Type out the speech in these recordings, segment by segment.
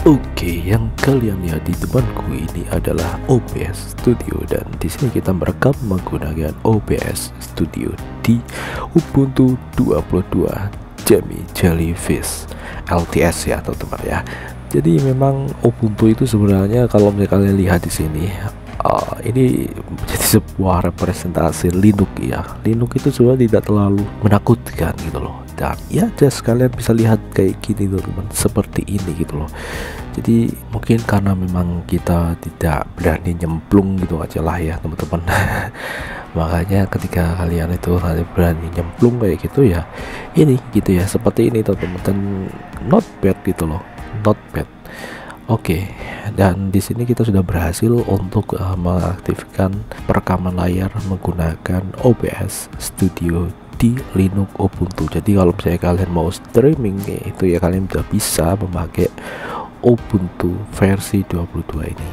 Oke, yang kalian lihat di depanku ini adalah OBS Studio, dan di sini kita merekam menggunakan OBS Studio di Ubuntu 22 Jammy Jellyfish LTS ya teman-teman ya. Jadi memang Ubuntu itu sebenarnya kalau misalnya kalian lihat di sini, ini menjadi sebuah representasi Linux ya. Linux itu sebenarnya tidak terlalu menakutkan gitu loh, dan ya just kalian bisa lihat kayak gini teman-teman, seperti ini gitu loh. Jadi mungkin karena memang kita tidak berani nyemplung gitu aja lah ya teman-teman. Makanya ketika kalian itu nanti berani nyemplung kayak gitu ya, ini gitu ya, seperti ini teman-teman, dan not bad gitu loh, not bad. Oke, dan di sini kita sudah berhasil untuk mengaktifkan perekaman layar menggunakan OBS Studio di Linux Ubuntu. Jadi kalau misalnya kalian mau streaming itu ya, kalian sudah bisa memakai Ubuntu versi 22 ini.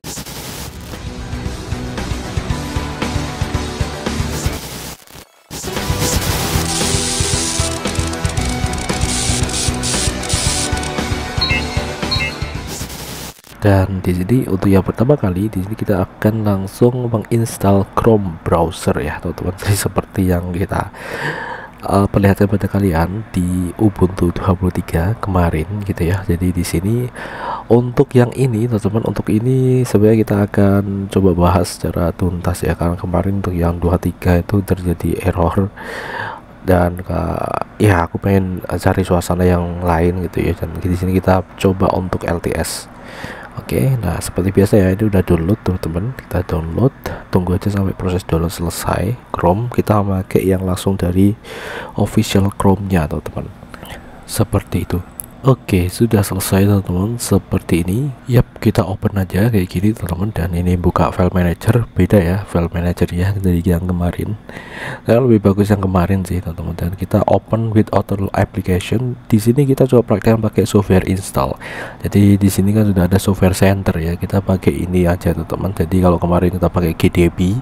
Dan di sini untuk yang pertama kali, di sini kita akan langsung menginstal Chrome browser ya teman-teman. Seperti yang kita perlihatkan pada kalian di Ubuntu 23 kemarin gitu ya. Jadi di sini untuk yang ini teman-teman, untuk ini sebenarnya kita akan coba bahas secara tuntas ya, karena kemarin untuk yang 23 itu terjadi error, dan ya aku pengen cari suasana yang lain gitu ya, dan di sini kita coba untuk LTS. Oke, nah seperti biasa ya, ini udah download teman-teman. Kita download, tunggu aja sampai proses download selesai. Chrome kita pakai yang langsung dari official Chrome-nya teman-teman, seperti itu. Oke, sudah selesai teman-teman, seperti ini. Yap, kita open aja kayak gini teman-teman, dan ini buka file manager. Beda ya file managernya dari yang kemarin, saya lebih bagus yang kemarin sih teman-teman. Dan kita open with auto application. Di sini kita coba praktekkan pakai software install. Jadi di sini kan sudah ada software center ya, kita pakai ini aja teman-teman. Jadi kalau kemarin kita pakai GDB,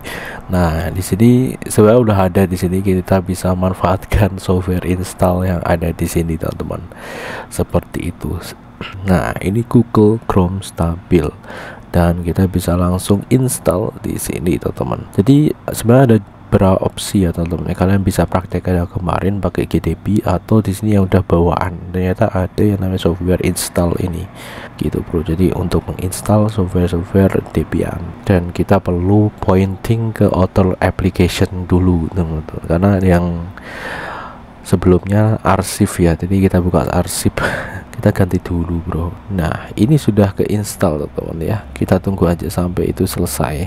nah di sini sebenarnya udah ada di sini, kita bisa manfaatkan software install yang ada di sini teman-teman, seperti itu. Nah ini Google Chrome stabil, dan kita bisa langsung install di sini teman-teman. Jadi sebenarnya ada beberapa opsi ya teman-teman, kalian bisa praktekkan yang kemarin pakai GDB, atau di sini yang udah bawaan ternyata ada yang namanya software install ini gitu bro. Jadi untuk menginstal software Debian, dan kita perlu pointing ke auto application dulu teman-teman, karena yang sebelumnya arsip ya, jadi kita buka arsip. Kita ganti dulu bro. Nah ini sudah ke install teman-teman ya, kita tunggu aja sampai itu selesai.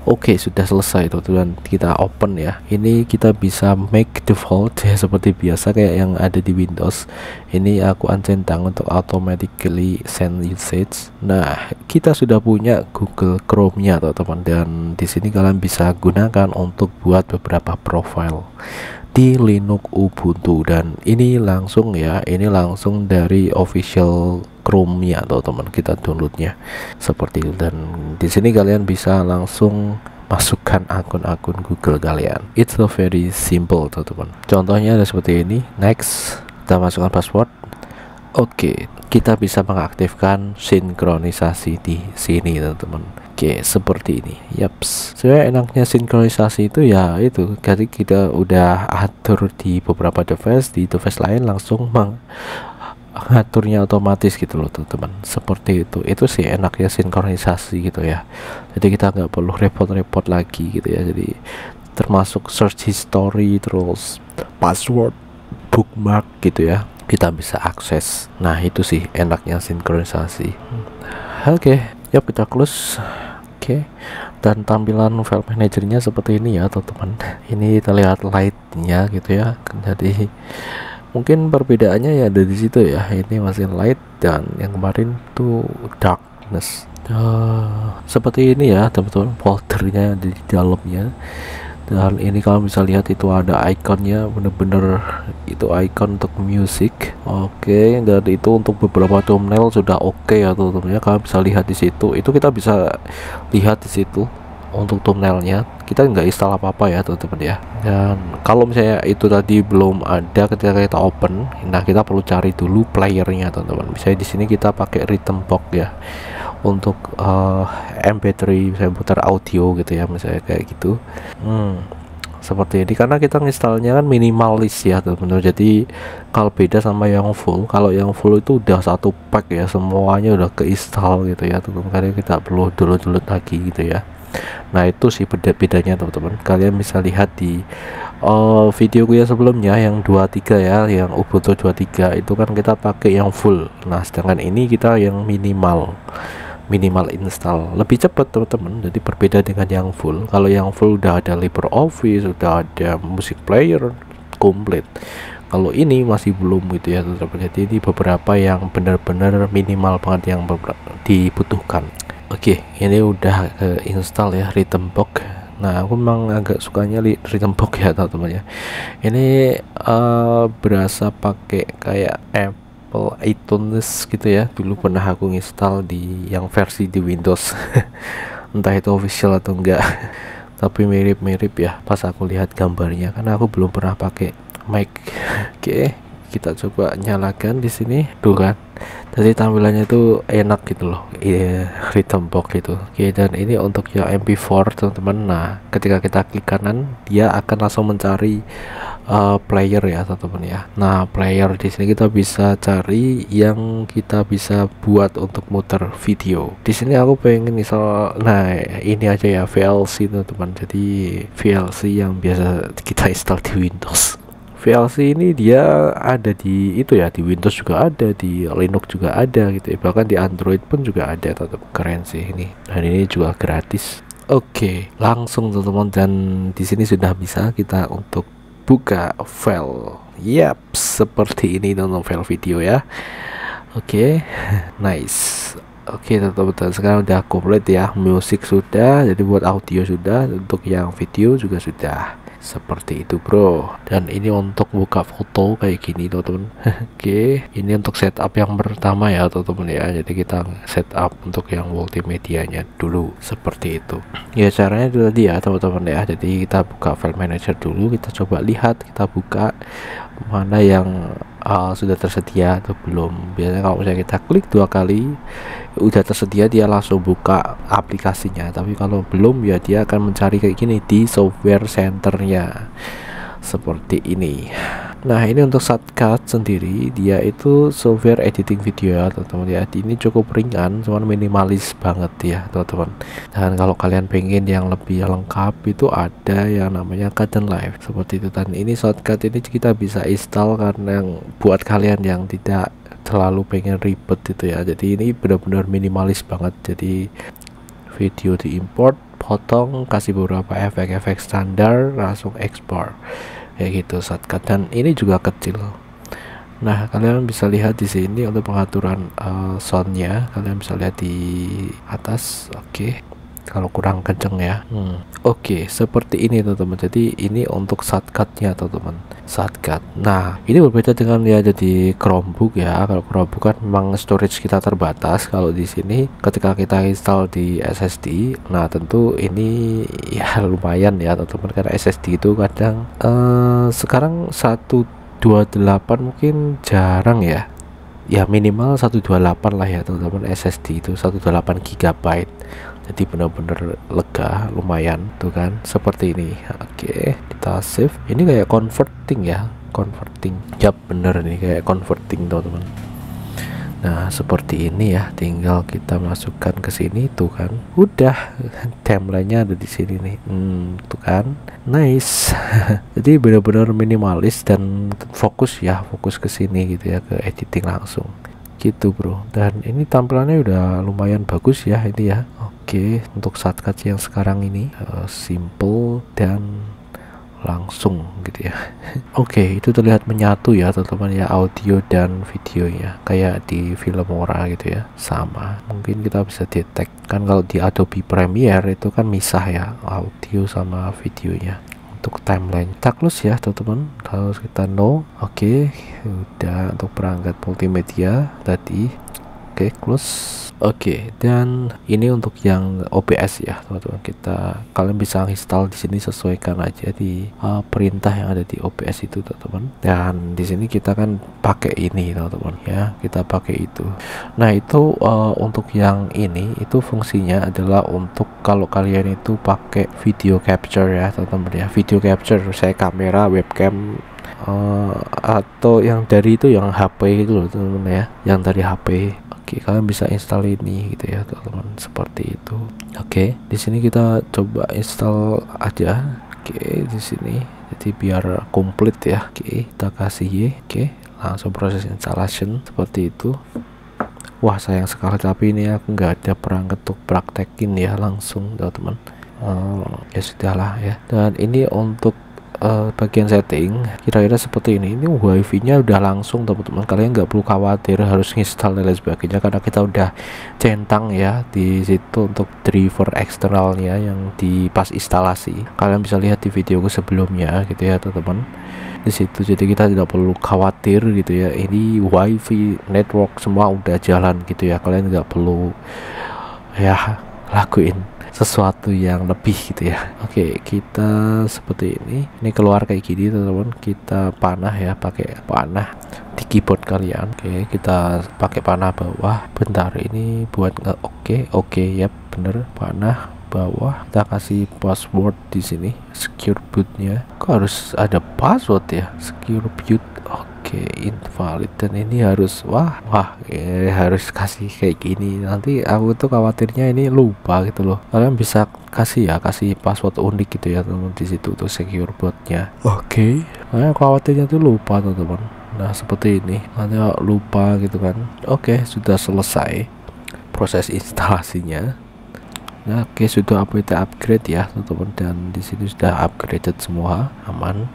Oke, sudah selesai teman-teman, kita open ya. Ini kita bisa make default ya, seperti biasa kayak yang ada di Windows. Ini aku uncentang untuk automatically send usage. Nah kita sudah punya Google Chrome-nya teman-teman, dan di sini kalian bisa gunakan untuk buat beberapa profile di Linux Ubuntu, dan ini langsung ya, ini langsung dari official Chrome-nya teman-teman, kita downloadnya seperti itu. Dan di sini kalian bisa langsung masukkan akun-akun Google kalian. It's so very simple teman-teman. Contohnya ada seperti ini. Next, kita masukkan password. Oke, kita bisa mengaktifkan sinkronisasi di sini teman-teman. Oke, seperti ini. Yaps, sebenarnya enaknya sinkronisasi itu ya itu, jadi kita udah atur di beberapa device, di device lain langsung mengaturnya otomatis gitu loh teman-teman, seperti itu sih enaknya sinkronisasi gitu ya. Jadi kita nggak perlu repot-repot lagi gitu ya. Jadi termasuk search history, terus password, bookmark gitu ya, kita bisa akses. Nah itu sih enaknya sinkronisasi. Oke, yuk kita close. Oke, dan tampilan file manajernya seperti ini ya teman-teman. Ini terlihat lightnya gitu ya, jadi mungkin perbedaannya ya ada di situ ya, ini masih light dan yang kemarin tuh darkness. Seperti ini ya teman-teman, foldernya di dalamnya. Dan ini kalau bisa lihat itu ada ikonnya, bener-bener itu icon untuk music. Oke, dan itu untuk beberapa thumbnail sudah oke ya teman-teman ya. Kalian bisa lihat di situ, itu kita bisa lihat di situ untuk thumbnailnya. kita nggak install apa-apa ya teman-teman ya. Dan kalau misalnya itu tadi belum ada ketika kita open, nah kita perlu cari dulu playernya teman-teman. Misalnya di sini kita pakai Rhythm Box ya untuk MP3 misalnya putar audio gitu ya, misalnya kayak gitu. Seperti ini karena kita installnya kan minimalis ya teman-teman. Jadi kalau beda sama yang full, kalau yang full itu udah satu pack ya, semuanya udah keinstall gitu ya teman-teman, karena kita perlu download lagi gitu ya. Nah itu sih bedanya teman-teman. Kalian bisa lihat di video gue yang sebelumnya yang 23 ya, yang Ubuntu 23 itu kan kita pakai yang full. Nah sedangkan ini kita yang minimal install, lebih cepat teman-teman. Jadi berbeda dengan yang full. Kalau yang full udah ada LibreOffice, udah ada music player komplit. Kalau ini masih belum gitu ya teman-teman. Jadi ini beberapa yang benar-benar minimal banget yang dibutuhkan. Oke, ini udah install ya Rhythm Box. Nah aku memang agak sukanya Rhythm Box ya teman-teman ya. Ini berasa pakai kayak Apple iTunes gitu ya. Dulu pernah aku install di yang versi di Windows entah itu official atau enggak tapi mirip-mirip ya pas aku lihat gambarnya, karena aku belum pernah pakai Mac. Oke, kita coba nyalakan di sini tuh kan, jadi tampilannya itu enak gitu loh, Rhythm Box gitu. Oke, dan ini untuk yang MP4 teman-teman. Nah ketika kita klik kanan dia akan langsung mencari player ya teman-teman ya. Nah player di sini kita bisa cari yang kita bisa buat untuk muter video. Di sini aku pengen install, nah ini aja ya, VLC teman-teman. Jadi VLC yang biasa kita install di Windows. VLC ini dia ada di itu ya, di Windows juga ada, di Linux juga ada gitu ya, bahkan di Android pun juga ada. Tetap keren sih ini, dan ini juga gratis. Oke, langsung teman-teman, dan di sini sudah bisa kita untuk buka file. Yap, seperti ini teman-teman, file video ya. Oke, nice. Oke teman-teman, sekarang udah komplit ya, musik sudah, jadi buat audio sudah, untuk yang video juga sudah. Seperti itu bro. Dan ini untuk buka foto kayak gini teman-teman. Oke, ini untuk setup yang pertama ya teman-teman ya. Jadi kita setup untuk yang multimedianya dulu seperti itu ya. Caranya itu tadi ya teman-teman ya. Jadi kita buka file manager dulu, kita coba lihat, kita buka mana yang sudah tersedia atau belum. Biasanya kalau misalnya kita klik 2 kali udah tersedia, dia langsung buka aplikasinya. Tapi kalau belum ya dia akan mencari kayak gini di software centernya seperti ini. Nah ini untuk shortcut sendiri, dia itu software editing video ya teman-teman ya. Ini cukup ringan, cuman minimalis banget ya teman-teman. Dan kalau kalian pengen yang lebih lengkap itu ada yang namanya Kdenlive seperti itu. Dan ini shortcut ini kita bisa install karena buat kalian yang tidak terlalu pengen ribet itu ya. Jadi ini benar-benar minimalis banget. Jadi video diimport, potong, kasih beberapa efek-efek standar, langsung ekspor kayak gitu shortcut. Dan ini juga kecil. Nah kalian bisa lihat di sini untuk pengaturan soundnya, kalian bisa lihat di atas. Oke, kalau kurang kenceng ya. Oke, seperti ini teman-teman. Jadi ini untuk shortcutnya teman-teman, shortcut. Nah ini berbeda dengan ya jadi Chromebook ya. Kalau Chromebook kan memang storage kita terbatas. Kalau di sini ketika kita install di SSD, nah tentu ini ya lumayan ya teman-teman, karena SSD itu kadang sekarang 128 mungkin jarang ya. Ya minimal 128 lah ya teman-teman, SSD itu 128 GB. Jadi benar-benar lega, lumayan tuh kan, seperti ini. Oke, kita save. Ini kayak converting ya, converting. Yap, bener nih kayak converting teman-teman. Nah seperti ini ya, tinggal kita masukkan ke sini tuh kan, udah timelinenya ada di sini nih. Tuh kan, nice. Jadi benar-benar minimalis dan fokus ya, fokus ke sini gitu ya, ke editing langsung gitu bro. Dan ini tampilannya udah lumayan bagus ya ini ya. Oke, untuk shortcut yang sekarang ini simple dan langsung gitu ya. Oke, itu terlihat menyatu ya teman-teman ya, audio dan videonya kayak di Filmora gitu ya, sama. Mungkin kita bisa detect kan, kalau di Adobe Premiere itu kan misah ya audio sama videonya. Untuk timeline kita close ya teman-teman, harus kita no. Oke, udah untuk perangkat multimedia tadi. Oke, close. Oke, dan ini untuk yang OBS ya, teman-teman. Kalian bisa install di sini, sesuaikan aja di perintah yang ada di OBS itu, teman-teman. Dan di sini kita kan pakai ini, teman-teman ya. Kita pakai itu. Nah, itu untuk yang ini itu fungsinya adalah untuk kalau kalian itu pakai video capture ya, teman-teman ya. Video capture saya kamera, webcam atau yang dari itu yang HP itu loh, teman-teman ya. Yang dari HP. Oke, kalian bisa install ini gitu ya, teman-teman, seperti itu. Oke, di sini kita coba install aja. Oke, di sini jadi biar komplit ya. Oke, kita kasih Y. Oke, langsung proses installation seperti itu. Wah, sayang sekali tapi ini aku nggak ada perangkat untuk praktekin ya langsung, teman-teman. Ya sudahlah ya. Dan ini untuk bagian setting kira-kira seperti ini wifi nya udah langsung, teman-teman. Kalian nggak perlu khawatir harus install dan lain sebagainya karena kita udah centang ya di situ untuk driver eksternalnya yang di pas instalasi. Kalian bisa lihat di videoku sebelumnya gitu ya, teman-teman, di situ. Jadi kita tidak perlu khawatir gitu ya, ini wifi network semua udah jalan gitu ya. Kalian nggak perlu ya lakuin sesuatu yang lebih gitu ya. Oke, kita seperti ini keluar kayak gini, teman-teman. Kita panah ya, pakai panah di keyboard kalian. Oke, kita pakai panah bawah. Bentar, ini buat nggak oke ya, bener. Panah bawah, kita kasih password di sini, secure bootnya. Kok harus ada password ya, secure boot? Oke, invalid. Dan ini harus harus kasih kayak gini. Nanti aku tuh khawatirnya ini lupa gitu loh. Kalian bisa kasih password unik gitu ya, teman-teman, di situ tuh secure bootnya. Oke, khawatirnya tuh lupa, teman-teman. Nah, seperti ini nanti lupa gitu kan. Oke, sudah selesai proses instalasinya. Nah, oke, sudah upgrade ya, teman-teman. Dan di sini sudah upgraded semua, aman.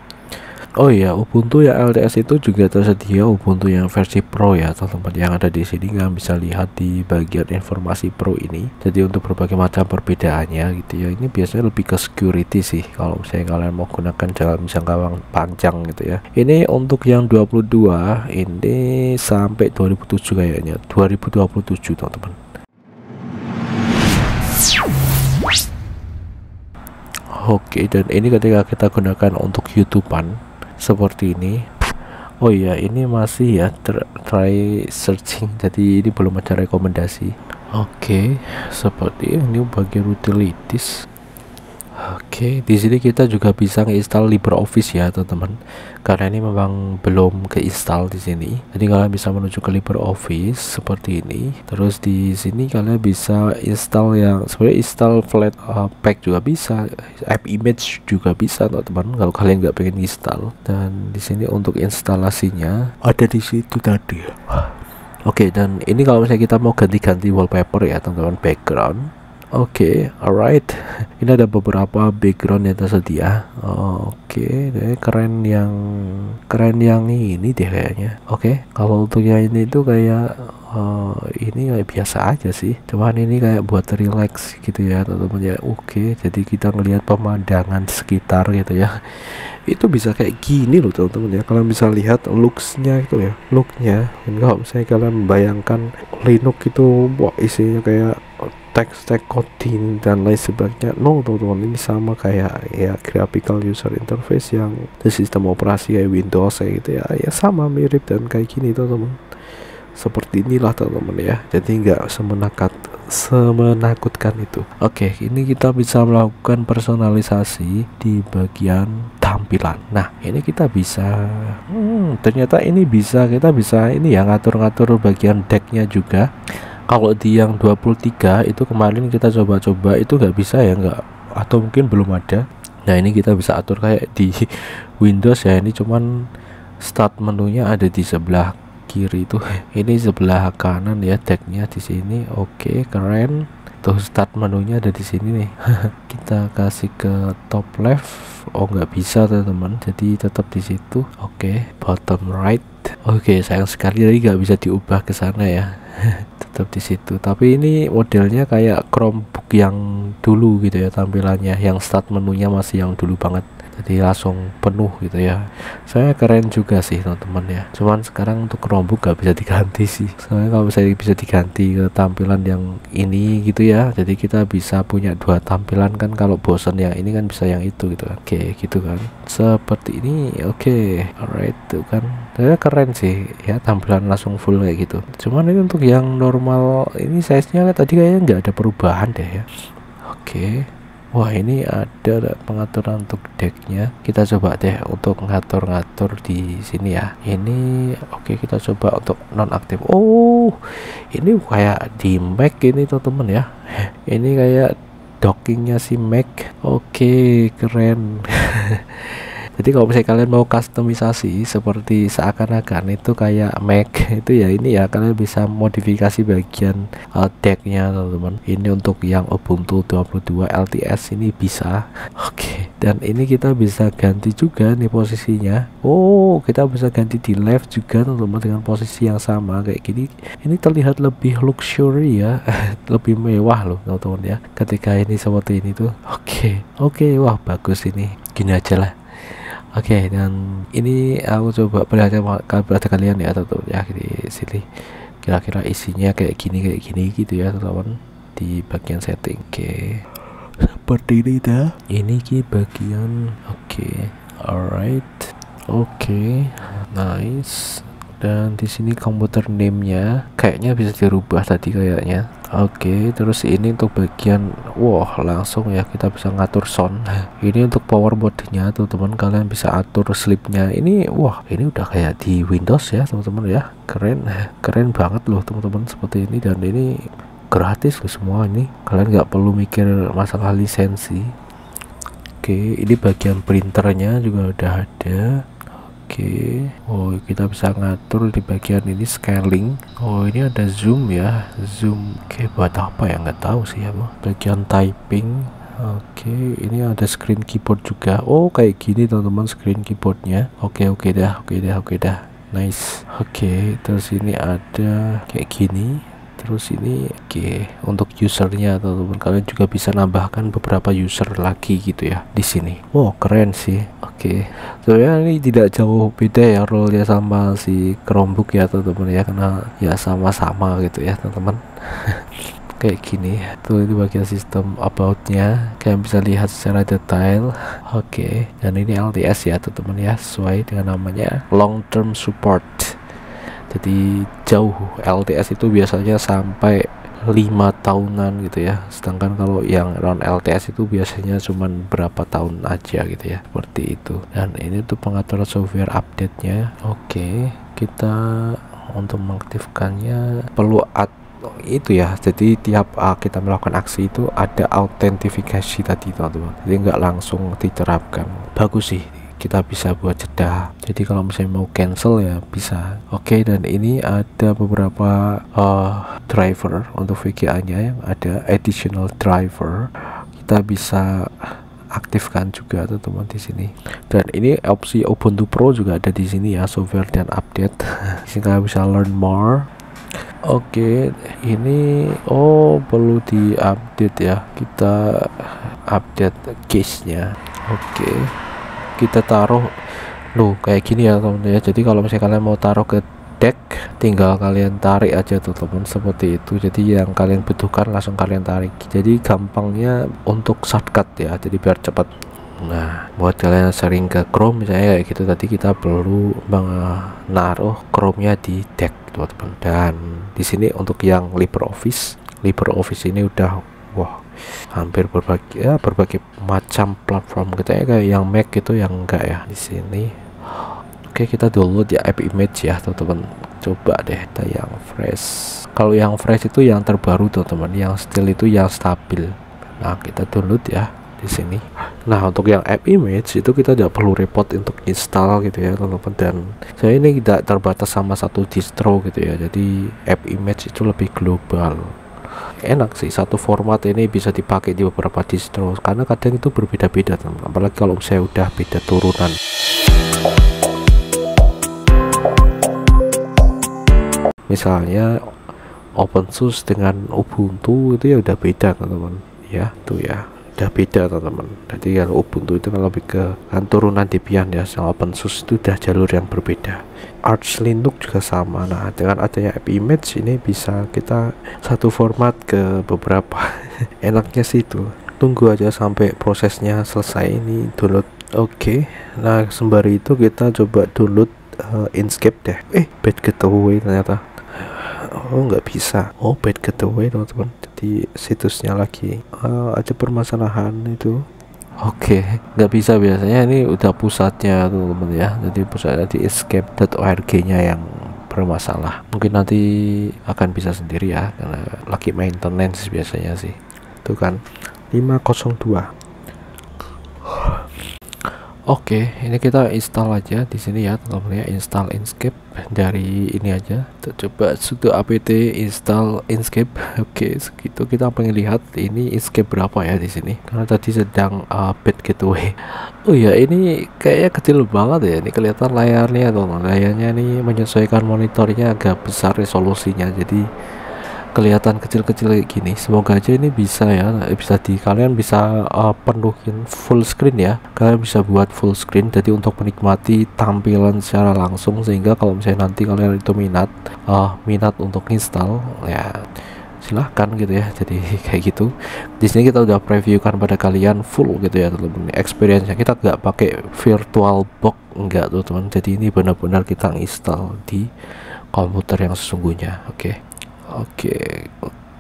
Oh iya, Ubuntu ya LTS itu juga tersedia Ubuntu yang versi Pro ya, teman-teman. Yang ada di sini kalian bisa lihat di bagian informasi Pro ini. Jadi untuk berbagai macam perbedaannya gitu ya. Ini biasanya lebih ke security sih kalau misalnya kalian mau gunakan jalan jangka panjang gitu ya. Ini untuk yang 22 ini sampai 2007 kayaknya, 2027, teman-teman. Oke, dan ini ketika kita gunakan untuk YouTubean seperti ini. Oh iya, ini masih ya try searching, jadi ini belum ada rekomendasi. Oke, seperti ini bagian utilities. Oke, di sini kita juga bisa nginstal LibreOffice ya, teman-teman. Karena ini memang belum keinstall di sini. Jadi kalian bisa menuju ke LibreOffice seperti ini. Terus di sini kalian bisa install yang sebenarnya install flat pack juga bisa, app image juga bisa, teman-teman, kalau kalian nggak pengen install. Dan di sini untuk instalasinya ada di situ tadi. Oke, dan ini kalau misalnya kita mau ganti-ganti wallpaper ya, teman-teman, background. Oke, alright. Ini ada beberapa background yang tersedia. Oke, keren yang ini deh kayaknya. Oke, kalau untuk yang ini tuh kayak ini kayak biasa aja sih. Cuman ini kayak buat relax gitu ya, teman-teman ya. Oke, jadi kita ngelihat pemandangan sekitar gitu ya. Itu bisa kayak gini loh, teman-teman ya. Kalian bisa lihat looksnya itu ya, looknya. Dan kalau misalnya kalian membayangkan Linux itu isinya kayak teks coding dan lain sebagainya, no, teman-teman, ini sama kayak ya graphical user interface yang di sistem operasi kayak Windows kayak gitu ya sama mirip dan kayak gini, teman-teman. Seperti inilah, teman-teman ya. Jadi nggak semenakutkan itu. Oke, ini kita bisa melakukan personalisasi di bagian tampilan. Nah, ini kita bisa ternyata ini kita bisa ini ya, ngatur-ngatur bagian decknya juga. Kalau di yang 23 itu kemarin kita coba-coba itu nggak bisa ya, atau mungkin belum ada. Nah, ini kita bisa atur kayak di Windows ya. Ini cuman start menunya ada di sebelah kiri itu. Ini sebelah kanan ya, decknya di sini. Oke, keren. Tuh start menunya ada di sini nih. Kita kasih ke top left. Oh, nggak bisa, teman-teman. Jadi tetap di situ. Oke, bottom right. Oke, sayang sekali tadi nggak bisa diubah ke sana ya. Tetap di situ. Tapi ini modelnya kayak Chromebook yang dulu gitu ya tampilannya, yang start menunya masih yang dulu banget. jadi langsung penuh gitu ya. Saya keren juga sih teman-teman ya, cuman sekarang untuk Chromebook gak bisa diganti sih, soalnya kalau misalnya bisa diganti ke tampilan yang ini gitu ya, jadi kita bisa punya dua tampilan kan, kalau bosan yang ini kan bisa yang itu gitu kan. Oke gitu kan, seperti ini. Oke, alright tuh kan, saya keren sih ya, tampilan langsung full kayak gitu. Cuman ini untuk yang normal ini size nya tadi kayaknya nggak ada perubahan deh ya. Oke. Wah, ini ada pengaturan untuk decknya. Kita coba deh untuk ngatur-ngatur di sini ya. Ini oke, kita coba untuk nonaktif. Oh, ini kayak di Mac ini teman-teman ya. Ini kayak dockingnya si Mac. Oke, keren. Jadi kalau misalnya kalian mau customisasi seperti seakan-akan itu kayak Mac itu ya, ini ya kalian bisa modifikasi bagian decknya teman-teman. Ini untuk yang Ubuntu 22 LTS ini bisa. Oke, dan ini kita bisa ganti juga nih posisinya. Oh, kita bisa ganti di left juga teman-teman dengan posisi yang sama kayak gini. Ini terlihat lebih luxury ya, lebih mewah loh teman-teman ya. Ketika ini seperti ini tuh. Oke, wah bagus ini. Gini aja lah. Oke, dan ini aku coba perlihatkan kepada kalian ya teman-teman ya, di sini kira-kira isinya kayak gini gitu ya teman-teman, di bagian setting. Oke, seperti ini dah. Ini ki bagian. Oke, alright. Oke, nice. Dan di sini komputer name-nya kayaknya bisa dirubah tadi kayaknya. Oke, terus ini untuk bagian, wah langsung ya kita bisa ngatur sound. Ini untuk power mode-nya teman-teman, kalian bisa atur sleep-nya. Ini wah, ini udah kayak di Windows ya teman-teman ya. Keren banget loh teman-teman seperti ini, dan ini gratis loh semua ini. Kalian nggak perlu mikir masalah lisensi. Oke, ini bagian printernya juga udah ada. Oke, oh kita bisa ngatur di bagian ini scaling. Oh ini ada zoom ya, zoom. Oke, buat apa ya, nggak tahu sih ya. Bagian typing. Oke, ini ada screen keyboard juga. Oh kayak gini teman-teman screen keyboardnya. Oke dah. Nice. Oke, terus ini ada kayak gini. Terus ini untuk usernya teman-teman, kalian juga bisa nambahkan beberapa user lagi gitu ya di sini. Wow, keren sih. Oke, soalnya ini tidak jauh beda ya role-nya sama si Chromebook ya teman-teman ya, karena ya sama-sama gitu ya teman-teman. Kayak gini tuh, itu bagian sistem about-nya, kalian bisa lihat secara detail. Oke, dan ini LTS ya teman-teman ya, sesuai dengan namanya long term support. Jadi jauh, LTS itu biasanya sampai 5 tahunan gitu ya, sedangkan kalau yang non LTS itu biasanya cuman berapa tahun aja gitu ya, seperti itu. Dan ini tuh pengaturan software update-nya. Oke, kita untuk mengaktifkannya perlu itu ya, jadi tiap kita melakukan aksi itu ada autentifikasi tadi teman-teman, jadi nggak langsung diterapkan. Bagus sih, kita bisa buat jeda, jadi kalau misalnya mau cancel ya bisa. Oke, dan ini ada beberapa driver untuk VGA nya yang ada additional driver, kita bisa aktifkan juga teman-teman di sini. Dan ini opsi Ubuntu Pro juga ada di sini ya, software dan update. Sehingga bisa learn more. Oke, ini perlu diupdate ya, kita update case-nya. Oke, kita taruh loh kayak gini ya teman-teman ya. Jadi kalau misalnya kalian mau taruh ke deck, tinggal kalian tarik aja tuh teman, seperti itu. Jadi yang kalian butuhkan langsung kalian tarik, jadi gampangnya untuk shortcut ya, jadi biar cepat. Nah, buat kalian sering ke Chrome misalnya kayak gitu, tadi kita perlu menaruh Chrome-nya di deck teman-teman. Dan di sini untuk yang LibreOffice ini udah hampir berbagai macam platform kita ya, kayak yang Mac itu yang enggak ya di sini. Oke, kita download ya app image ya teman-teman. Coba deh kita yang fresh. Kalau yang fresh itu yang terbaru teman-teman, yang still itu yang stabil. Nah, kita download ya di sini. Nah, untuk yang app image itu kita tidak perlu repot untuk install gitu ya teman-teman, dan saya ini tidak terbatas sama satu distro gitu ya, jadi app image itu lebih global. Enak sih, satu format ini bisa dipakai di beberapa distro, karena kadang itu berbeda-beda teman-teman, apalagi kalau saya udah beda turunan. Misalnya OpenSUSE dengan Ubuntu itu ya udah beda teman-teman ya, tuh ya. udah beda teman-teman. Jadi kalau Ubuntu itu kan lebih ke kan turunan Debian ya, yang OpenSUSE itu udah jalur yang berbeda. Arch Linux juga sama. Nah, dengan adanya app image ini bisa kita satu format ke beberapa. Enaknya sih itu. Tunggu aja sampai prosesnya selesai ini download. Oke. Nah, sembari itu kita coba download Inkscape deh. Bad Gateway ternyata. Oh, nggak bisa. Oh, Bad Gateway teman-teman. Jadi situsnya lagi ada permasalahan itu. Oke, nggak bisa biasanya, ini udah pusatnya teman-teman ya. Jadi pusatnya di escape.org nya yang bermasalah. Mungkin nanti akan bisa sendiri ya, karena lagi maintenance biasanya sih. Itu kan 502. Oke, ini kita install aja di sini ya teman-teman ya, install Inkscape dari ini aja. Kita coba sudo apt install Inkscape. Oke, segitu kita pengen lihat ini Inkscape berapa ya di sini. Karena tadi sedang bad gateway. Oh ya, ini kayaknya kecil banget ya. Ini kelihatan layarnya teman-teman. Layarnya ini menyesuaikan monitornya agak besar resolusinya. Jadi kelihatan kecil-kecil kayak gini. Semoga aja ini bisa ya, bisa kalian bisa penuhin full screen ya. Kalian bisa buat full screen jadi untuk menikmati tampilan secara langsung, sehingga kalau misalnya nanti kalian itu minat untuk install ya silahkan gitu ya. Jadi kayak gitu. Di sini kita udah previewkan pada kalian full gitu ya teman-teman. Experience-nya kita nggak pakai virtual box, enggak tuh teman. Jadi ini benar-benar kita install di komputer yang sesungguhnya. Oke.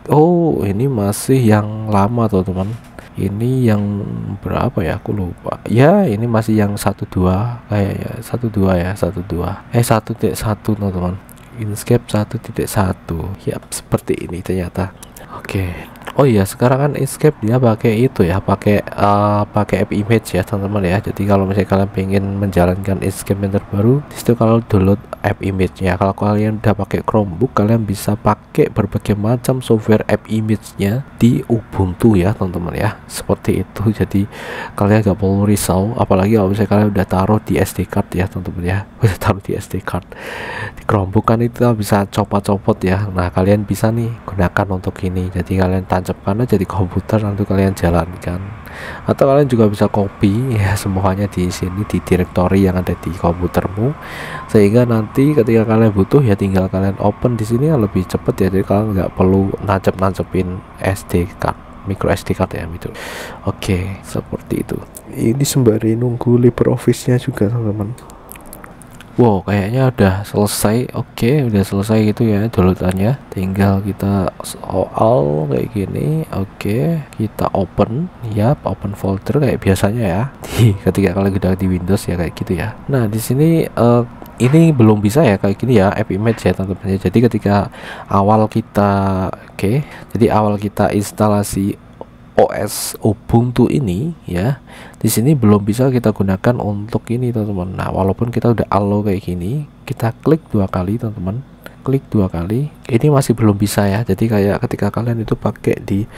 Oh, ini masih yang lama teman-teman. Ini yang berapa ya, aku lupa ya. Ini masih yang 12 kayaknya, 12 ya, 1.1 teman-teman. Inkscape 1.1. Yap, seperti ini ternyata. Oke. Oh iya, sekarang kan Inkscape dia pakai itu ya, pakai app image ya teman-teman ya. Jadi kalau misalnya kalian pengen menjalankan Inkscape yang terbaru, disitu kalau download app image-nya. Kalau kalian udah pakai Chromebook, kalian bisa pakai berbagai macam software app image-nya di Ubuntu ya teman-teman ya. Seperti itu. Jadi kalian gak perlu risau, apalagi kalau misalnya kalian udah taruh di SD card ya teman-teman ya. Udah taruh di SD card. Di Chromebook kan itu bisa copot-copot ya. Nah, kalian bisa nih gunakan untuk ini. Jadi kalian tancapkan aja di komputer, nanti kalian jalankan. Atau kalian juga bisa copy ya semuanya di sini di directory yang ada di komputermu, sehingga nanti ketika kalian butuh ya tinggal kalian open di sini ya, lebih cepet ya. Jadi kalian nggak perlu nancep-nancepin SD card, micro SD card ya gitu. Oke, seperti itu. Ini sembari nunggu LibreOffice-nya juga teman-teman. Wow, kayaknya udah selesai. Oke, udah selesai gitu ya downloadannya. Tinggal kita soal kayak gini. Oke, kita open. Yap, open folder kayak biasanya ya. Ketika kalian udah di Windows ya kayak gitu ya. Nah, di sini ini belum bisa ya kayak gini ya, app image ya teman-teman. Jadi ketika awal kita jadi awal kita instalasi OS Ubuntu ini ya, di sini belum bisa kita gunakan untuk ini teman-teman. Nah, walaupun kita udah allow kayak gini, kita klik 2 kali teman-teman, klik 2 kali, ini masih belum bisa ya. Jadi kayak ketika kalian itu pakai di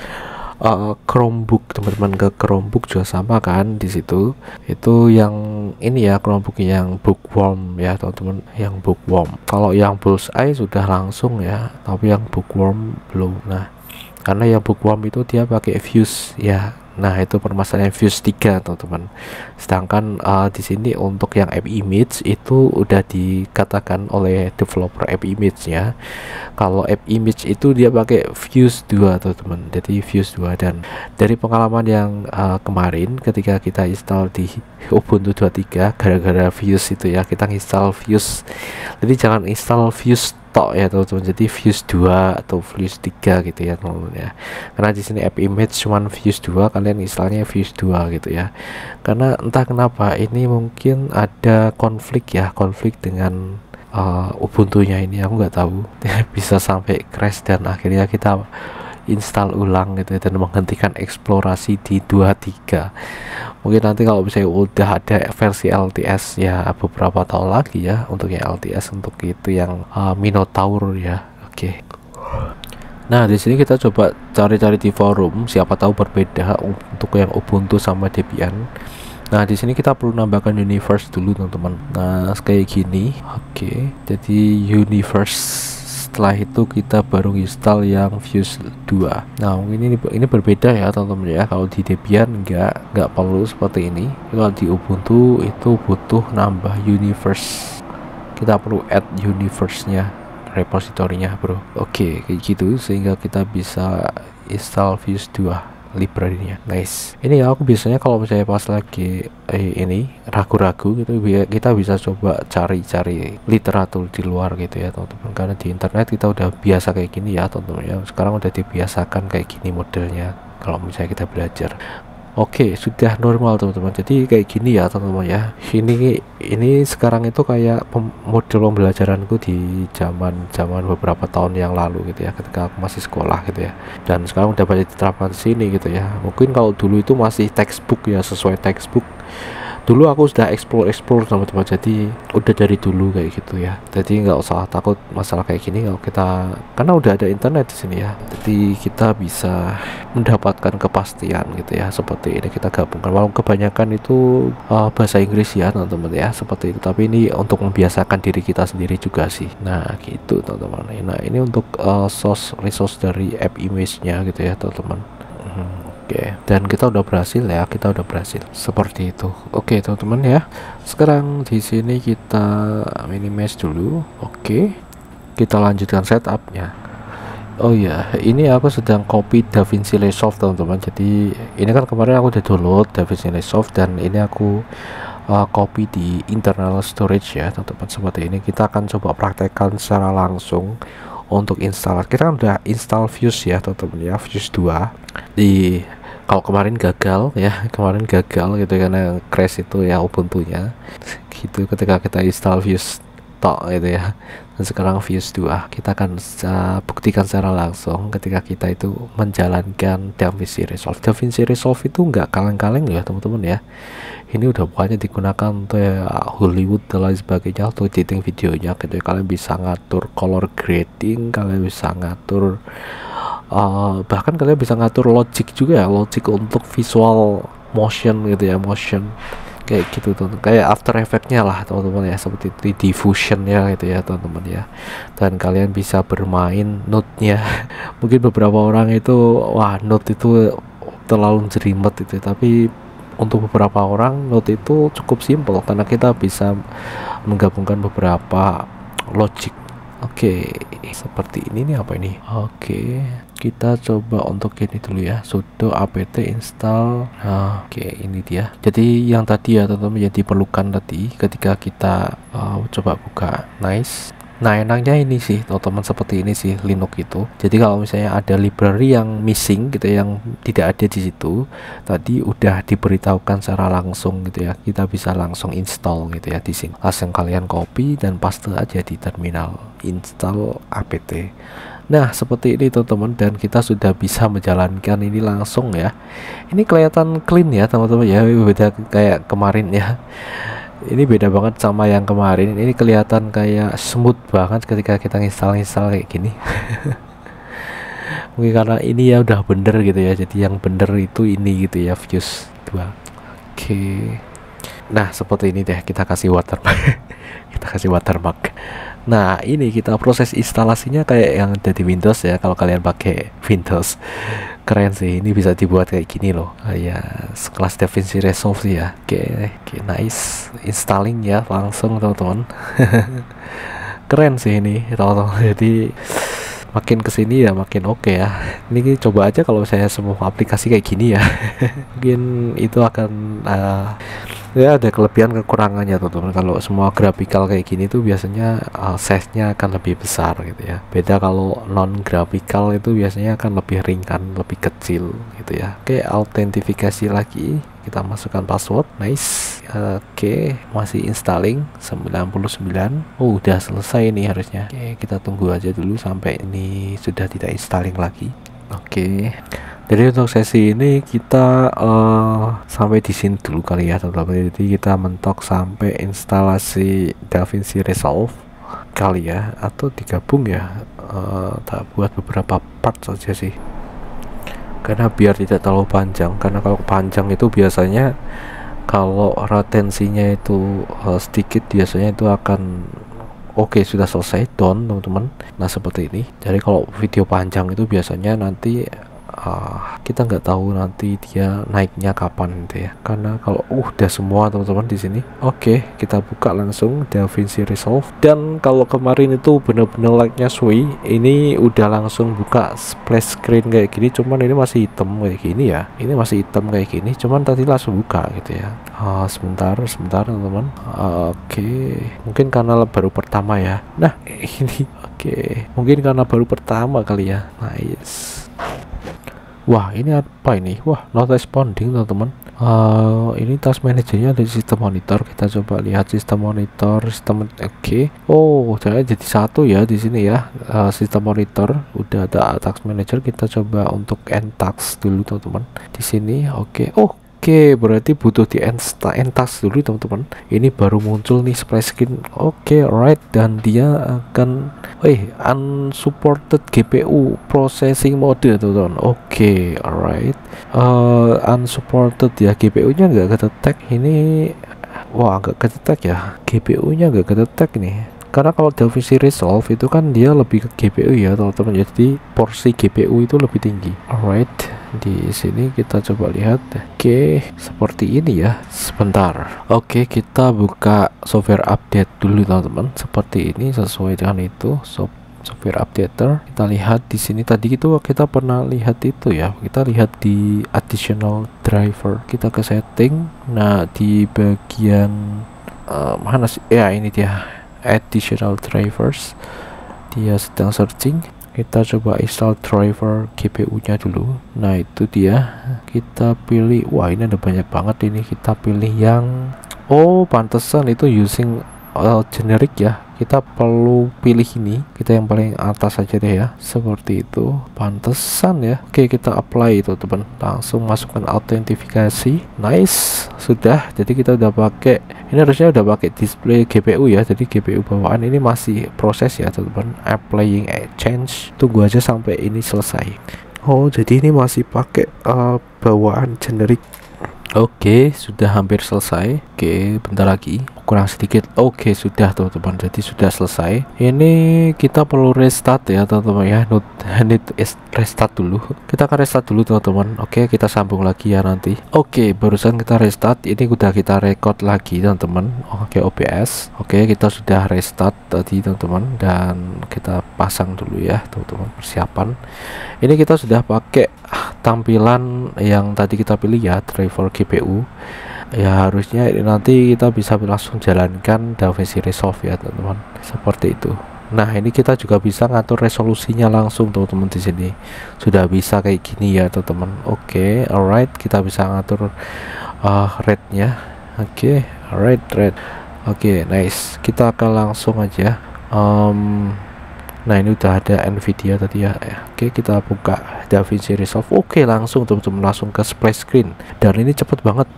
Chromebook teman-teman, ke Chromebook juga sama kan di situ. Itu yang ini ya, Chromebook yang bookworm ya teman-teman, yang bookworm. Kalau yang Bullseye sudah langsung ya, tapi yang bookworm belum. Nah, karena yang bookworm itu dia pakai Fuse ya. Nah, itu permasalahan Fuse 3 teman-teman. Sedangkan di sini untuk yang app image itu udah dikatakan oleh developer app image ya, kalau app image itu dia pakai Fuse 2 teman-teman. Jadi Fuse 2, dan dari pengalaman yang kemarin ketika kita install di Ubuntu 23 gara-gara Fuse itu ya, kita install Fuse. Jadi jangan install Fuse tok ya teman-teman, jadi Fuse 2 atau Fuse 3 gitu ya teman-teman ya. Karena di sini app image cuman Fuse 2, kalian installnya Fuse 2 gitu ya. Karena entah kenapa ini mungkin ada konflik dengan Ubuntu-nya ini, aku nggak tahu. Bisa sampai crash dan akhirnya kita install ulang gitu dan menghentikan eksplorasi di 23. Mungkin nanti kalau misalnya udah ada versi LTS ya beberapa tahun lagi ya, untuk yang LTS untuk itu yang Minotaur ya. Oke. Nah, di sini kita coba cari-cari di forum, siapa tahu berbeda untuk yang Ubuntu sama Debian. Nah, di sini kita perlu nambahkan universe dulu teman-teman. Nah, kayak gini. Oke, jadi universe setelah itu kita baru install yang Fuse 2. Nah ini berbeda ya teman-teman ya. Kalau di Debian nggak perlu seperti ini. Kalau di Ubuntu itu butuh nambah universe, kita perlu add universe-nya, repositorinya bro. Oke, kayak gitu sehingga kita bisa install Fuse 2 library-nya. Nice. Ini ya, aku biasanya kalau misalnya pas lagi ini ragu-ragu gitu, kita bisa coba cari-cari literatur di luar gitu ya teman-teman, karena di internet kita udah biasa kayak gini ya teman-teman ya. Sekarang udah dibiasakan kayak gini modelnya kalau misalnya kita belajar. Oke, sudah normal teman-teman. Jadi kayak gini ya teman-teman ya. Ini sekarang itu kayak model pembelajaranku di zaman beberapa tahun yang lalu gitu ya, ketika aku masih sekolah gitu ya. Dan sekarang udah banyak diterapkan di sini gitu ya. Mungkin kalau dulu itu masih textbook ya, sesuai textbook. Dulu aku sudah explore teman-teman, jadi udah dari dulu kayak gitu ya. Jadi nggak usah takut masalah kayak gini kalau kita, karena udah ada internet di sini ya. Jadi kita bisa mendapatkan kepastian gitu ya. Seperti ini kita gabungkan, walaupun kebanyakan itu bahasa Inggris ya teman-teman ya, seperti itu. Tapi ini untuk membiasakan diri kita sendiri juga sih. Nah gitu teman-teman. Nah ini untuk resource dari app image-nya gitu ya teman-teman. Oke, dan kita udah berhasil ya, seperti itu. Oke teman-teman ya, sekarang di sini kita minimize dulu. Oke, kita lanjutkan setupnya. Oh ya, ini aku sedang copy DaVinci Resolve teman-teman. Jadi ini kan kemarin aku udah download DaVinci Resolve dan ini aku copy di internal storage ya teman-teman. Seperti ini kita akan coba praktekkan secara langsung untuk install. Kita kan udah install Fuse ya teman-teman ya, Fuse 2 di, kalau kemarin gagal ya, gitu karena crash itu ya Ubuntu-nya gitu ketika kita install Fuse tok gitu ya. Dan sekarang Fuse 2 kita akan buktikan secara langsung ketika kita itu menjalankan DaVinci Resolve. DaVinci Resolve itu nggak kaleng-kaleng ya teman-teman ya. Ini udah bukannya digunakan untuk ya, Hollywood dan lain sebagainya, untuk editing videonya gitu ya. Kalian bisa ngatur color grading, kalian bisa ngatur bahkan kalian bisa ngatur logic juga ya, logic untuk visual motion gitu ya, motion kayak gitu tuh, kayak After Effects-nya lah teman-teman ya, seperti 3D fusion ya gitu ya teman-teman ya. Dan kalian bisa bermain node-nya. Mungkin beberapa orang itu wah node itu terlalu jerimet itu, tapi untuk beberapa orang node itu cukup simple karena kita bisa menggabungkan beberapa logic. Oke, seperti ini nih, apa ini? Oke, kita coba untuk ini dulu ya, sudo apt install. Nah, oke, ini dia. Jadi yang tadi ya teman-teman yang diperlukan tadi ketika kita coba buka Nice. Nah enaknya ini sih teman-teman, seperti ini sih Linux itu. Jadi kalau misalnya ada library yang missing gitu, yang tidak ada di situ, tadi udah diberitahukan secara langsung gitu ya, kita bisa langsung install gitu ya di sini. Langsung kalian copy dan paste aja di terminal install apt. Nah seperti ini teman-teman, dan kita sudah bisa menjalankan ini langsung ya. Ini kelihatan clean ya teman-teman ya, beda kayak kemarin ya. Ini beda banget sama yang kemarin. Ini kelihatan kayak smooth banget ketika kita install kayak gini. Mungkin karena ini ya udah bener gitu ya, jadi yang bener itu ini gitu ya, Fuse 2. Oke. Nah seperti ini deh, kita kasih watermark. Nah ini kita proses instalasinya kayak yang ada di Windows ya, kalau kalian pakai Windows. Keren sih, ini bisa dibuat kayak gini loh, ya sekelas DaVinci Resolve sih ya. Oke, nice, installing ya langsung teman-teman. Keren sih ini teman-teman, jadi makin kesini ya makin oke ya. Ini coba aja kalau saya semua aplikasi kayak gini ya. Mungkin itu akan ya ada kelebihan kekurangannya teman-teman. Kalau semua graphical kayak gini tuh biasanya size-nya akan lebih besar gitu ya. Beda kalau non graphical itu biasanya akan lebih ringan, lebih kecil gitu ya. Oke, autentifikasi lagi, kita masukkan password. Nice. Oke, masih installing 99. Oh udah selesai nih harusnya. Oke, kita tunggu aja dulu sampai ini sudah tidak installing lagi. Oke, jadi untuk sesi ini kita sampai di sini dulu kali ya teman-teman. Jadi kita mentok sampai instalasi DaVinci Resolve kali ya, atau digabung ya, tak buat beberapa part saja sih, karena biar tidak terlalu panjang. Karena kalau panjang itu biasanya kalau retensinya itu sedikit, biasanya itu akan Oke, sudah selesai down teman-teman. Nah seperti ini. Jadi kalau video panjang itu biasanya nanti kita nggak tahu nanti dia naiknya kapan gitu ya, karena kalau udah semua teman-teman di sini. Oke, kita buka langsung DaVinci Resolve, dan kalau kemarin itu bener-bener like-nya suwi, ini udah langsung buka splash screen kayak gini, cuman ini masih hitam kayak gini ya, ini masih hitam kayak gini, cuman tadi langsung buka gitu ya. Sebentar teman-teman. Oke, mungkin karena baru pertama ya. Nah ini oke, mungkin karena baru pertama kali ya. Nice. Wah, ini apa ini? Wah, not responding teman-teman. Ini task manajernya ada di sistem monitor. Kita coba lihat sistem monitor, sistem. Oke. Oh, jadi satu ya di sini ya. Sistem monitor udah ada task manager. Kita coba untuk end task dulu teman-teman. Di sini oke. Oke, berarti butuh di end task dulu teman-teman. Ini baru muncul nih splash screen. Oke, right, dan dia akan unsupported GPU processing mode teman-teman. Oke, alright. Unsupported ya, GPU-nya nggak kedetek ini. Wah, nggak kedetek ya, GPU-nya nggak kedetek nih. Karena kalau DaVinci Resolve itu kan dia lebih ke GPU ya teman-teman, jadi porsi GPU itu lebih tinggi. Alright, di sini kita coba lihat. Oke, seperti ini ya. Sebentar. Oke, kita buka software update dulu teman-teman. Seperti ini sesuai dengan itu. Software updater. Kita lihat di sini tadi itu kita pernah lihat itu ya. Kita lihat di additional driver. Kita ke setting. Nah, di bagian mana sih? Ya, ini dia. Additional drivers, dia sedang searching. Kita coba install driver GPU nya dulu. Nah itu dia, kita pilih. Wah, ini ada banyak banget ini. Kita pilih yang pantesan itu using generic ya. Kita perlu pilih ini, kita yang paling atas aja deh ya, seperti itu. Pantesan ya. Oke, kita apply itu teman, langsung masukkan autentifikasi. Nice, sudah. Jadi kita udah pakai, ini harusnya udah pakai display GPU ya, jadi GPU bawaan ini masih proses ya teman. Applying change, tunggu aja sampai ini selesai. Jadi ini masih pakai bawaan generic. Oke, sudah hampir selesai. Oke, bentar lagi, kurang sedikit. Oke, sudah teman-teman, jadi sudah selesai. Ini kita perlu restart ya teman-teman ya. Need restart dulu. Kita akan restart dulu teman-teman. Oke, kita sambung lagi ya nanti. Oke, barusan kita restart. Ini udah kita record lagi teman-teman. Oke, OBS. Oke, kita sudah restart tadi teman-teman, dan kita pasang dulu ya teman-teman, persiapan. Ini kita sudah pakai tampilan yang tadi kita pilih ya, driver GPU ya. Harusnya ini nanti kita bisa langsung jalankan DaVinci Resolve ya teman-teman, seperti itu. Nah ini kita juga bisa ngatur resolusinya langsung teman-teman. Di sini sudah bisa kayak gini ya teman-teman. Oke, alright, kita bisa ngatur rate-nya. Oke, alright, rate. Oke, nice. Kita akan langsung aja. Nah ini udah ada Nvidia tadi ya. Oke, kita buka DaVinci Resolve. Oke, langsung teman-teman, langsung ke splash screen, dan ini cepet banget.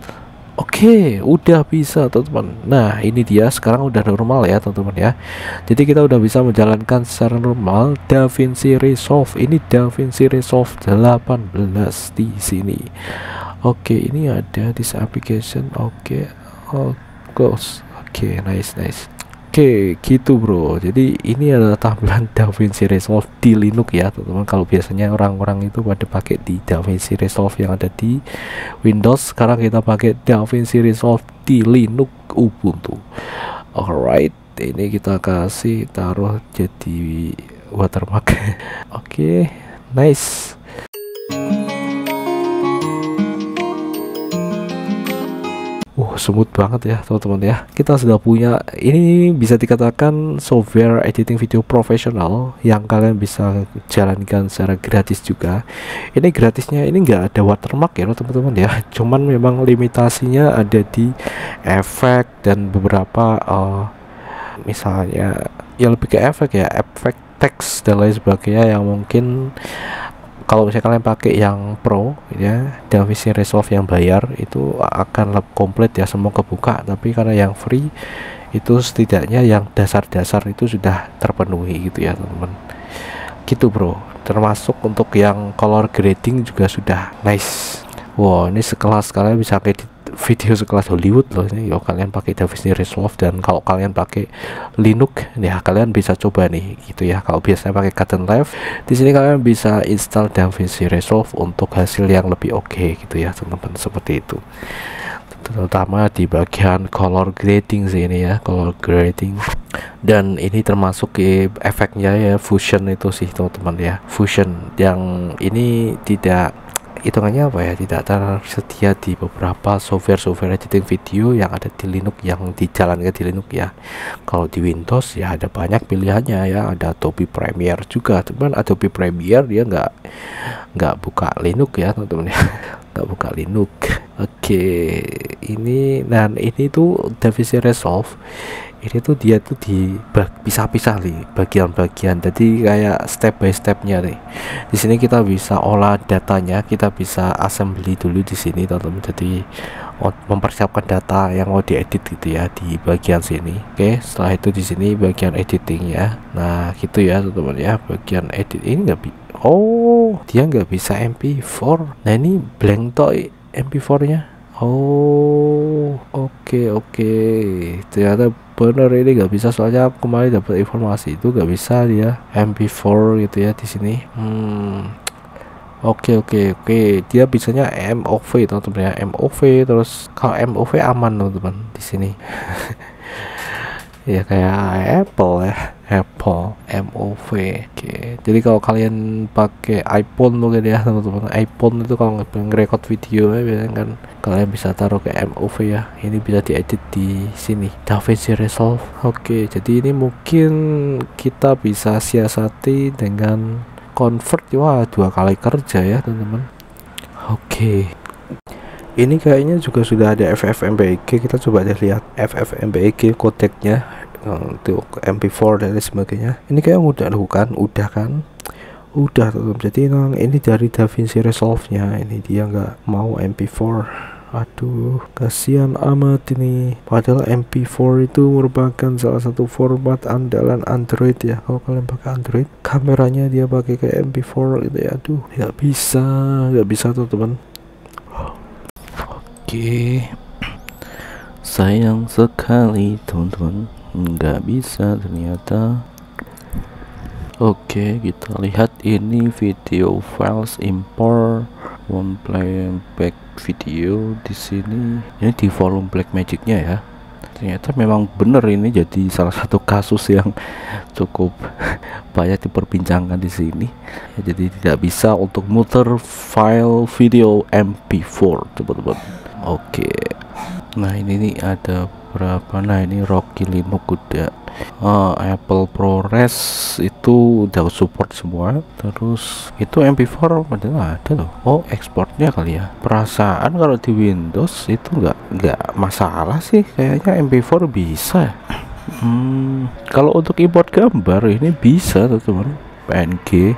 Oke, udah bisa teman-teman. Nah ini dia, sekarang udah normal ya teman-teman ya. Jadi kita udah bisa menjalankan secara normal DaVinci Resolve. Ini DaVinci Resolve 18 di sini. Oke, ini ada this application. Oke, close. Oke, nice. Oke, gitu bro. Jadi ini adalah tampilan DaVinci Resolve di Linux ya teman-teman. Kalau biasanya orang-orang itu pada pakai di DaVinci Resolve yang ada di Windows, sekarang kita pakai DaVinci Resolve di Linux Ubuntu. Alright, ini kita kasih taruh jadi watermark. Oke, nice. Smooth banget ya teman-teman ya. Kita sudah punya, ini bisa dikatakan software editing video profesional yang kalian bisa jalankan secara gratis juga. Ini gratisnya, ini enggak ada watermark ya teman-teman ya. Cuman memang limitasinya ada di efek dan beberapa misalnya ya lebih ke efek ya, efek teks dan lain sebagainya, yang mungkin kalau misalnya kalian pakai yang pro ya, DaVinci Resolve yang bayar itu akan lebih komplit ya, semua kebuka. Tapi karena yang free itu setidaknya yang dasar-dasar itu sudah terpenuhi gitu ya teman-teman. Gitu bro. Termasuk untuk yang color grading juga sudah nice. Wow, ini sekelas kalian bisa video sekelas Hollywood loh ini. Kalau kalian pakai DaVinci Resolve dan kalau kalian pakai Linux ya kalian bisa coba nih gitu ya. Kalau biasanya pakai Kdenlive Live, di sini kalian bisa install DaVinci Resolve untuk hasil yang lebih oke gitu ya teman-teman, seperti itu. Terutama di bagian color grading sih ini ya, color grading, dan ini termasuk efeknya ya fusion itu sih teman-teman ya, fusion yang ini tidak hitungannya apa ya, tidak tersedia di beberapa software editing video yang ada di Linux, yang dijalankan di Linux ya. Kalau di Windows ya ada banyak pilihannya ya, ada Adobe Premiere juga teman. Adobe Premiere dia nggak buka Linux ya teman-teman ya, nggak buka Linux. Oke, ini dan ini tuh DaVinci Resolve ini tuh dia tuh pisah-pisah nih bagian-bagian, jadi kayak step by stepnya nih. Di sini kita bisa olah datanya, kita bisa assembly dulu di sini teman-teman, jadi mempersiapkan data yang mau diedit gitu ya di bagian sini. Oke, setelah itu di sini bagian editing ya. Nah gitu ya teman-teman ya, bagian edit ini dia nggak bisa MP4. Nah ini blank toy MP4 nya. Oh oke, ternyata bener ini nggak bisa, soalnya aku kemarin dapat informasi itu nggak bisa dia MP4 gitu ya di sini. Oke, dia bisanya MOV teman-teman ya, MOV. Terus kalau MOV aman teman-teman di sini. Ya kayak Apple ya, Apple MOV. Oke, jadi kalau kalian pakai iPhone mungkin ya teman-teman, iPhone itu kalau nge-record video ya biasanya kan kalian bisa taruh ke MOV ya. Ini bisa diedit di sini DaVinci Resolve. Oke, jadi ini mungkin kita bisa siasati dengan convert. Wah, 2 kali kerja ya teman-teman. Oke, ini kayaknya juga sudah ada FFmpeg. Kita coba deh lihat FFmpeg kodeknya untuk MP4 dan lain sebagainya. Ini kayak udah kan, udah teman. Jadi ini dari DaVinci Resolve nya, ini dia nggak mau MP4. Aduh, kasihan amat ini. Padahal MP4 itu merupakan salah satu format andalan Android ya. Kalau kalian pakai Android, kameranya dia pakai kayak MP4 gitu ya. Aduh, nggak bisa teman-teman. Oke, sayang sekali teman-teman, nggak bisa ternyata. Oke, kita lihat ini video files import one playback video di sini. Ini di volume Blackmagic-nya ya. Ternyata memang bener ini jadi salah satu kasus yang cukup banyak diperbincangkan di sini. Ya, jadi tidak bisa untuk muter file video MP4 teman-teman. Oke, nah ini nih ada berapa. Nah ini Rocky Linux udah, Apple ProRes itu udah support semua. Terus itu MP4 padahal ada loh. Oh, ekspornya kali ya. Perasaan kalau di Windows itu nggak masalah sih, kayaknya MP4 bisa. Kalau untuk import gambar ini bisa teman-teman, PNG.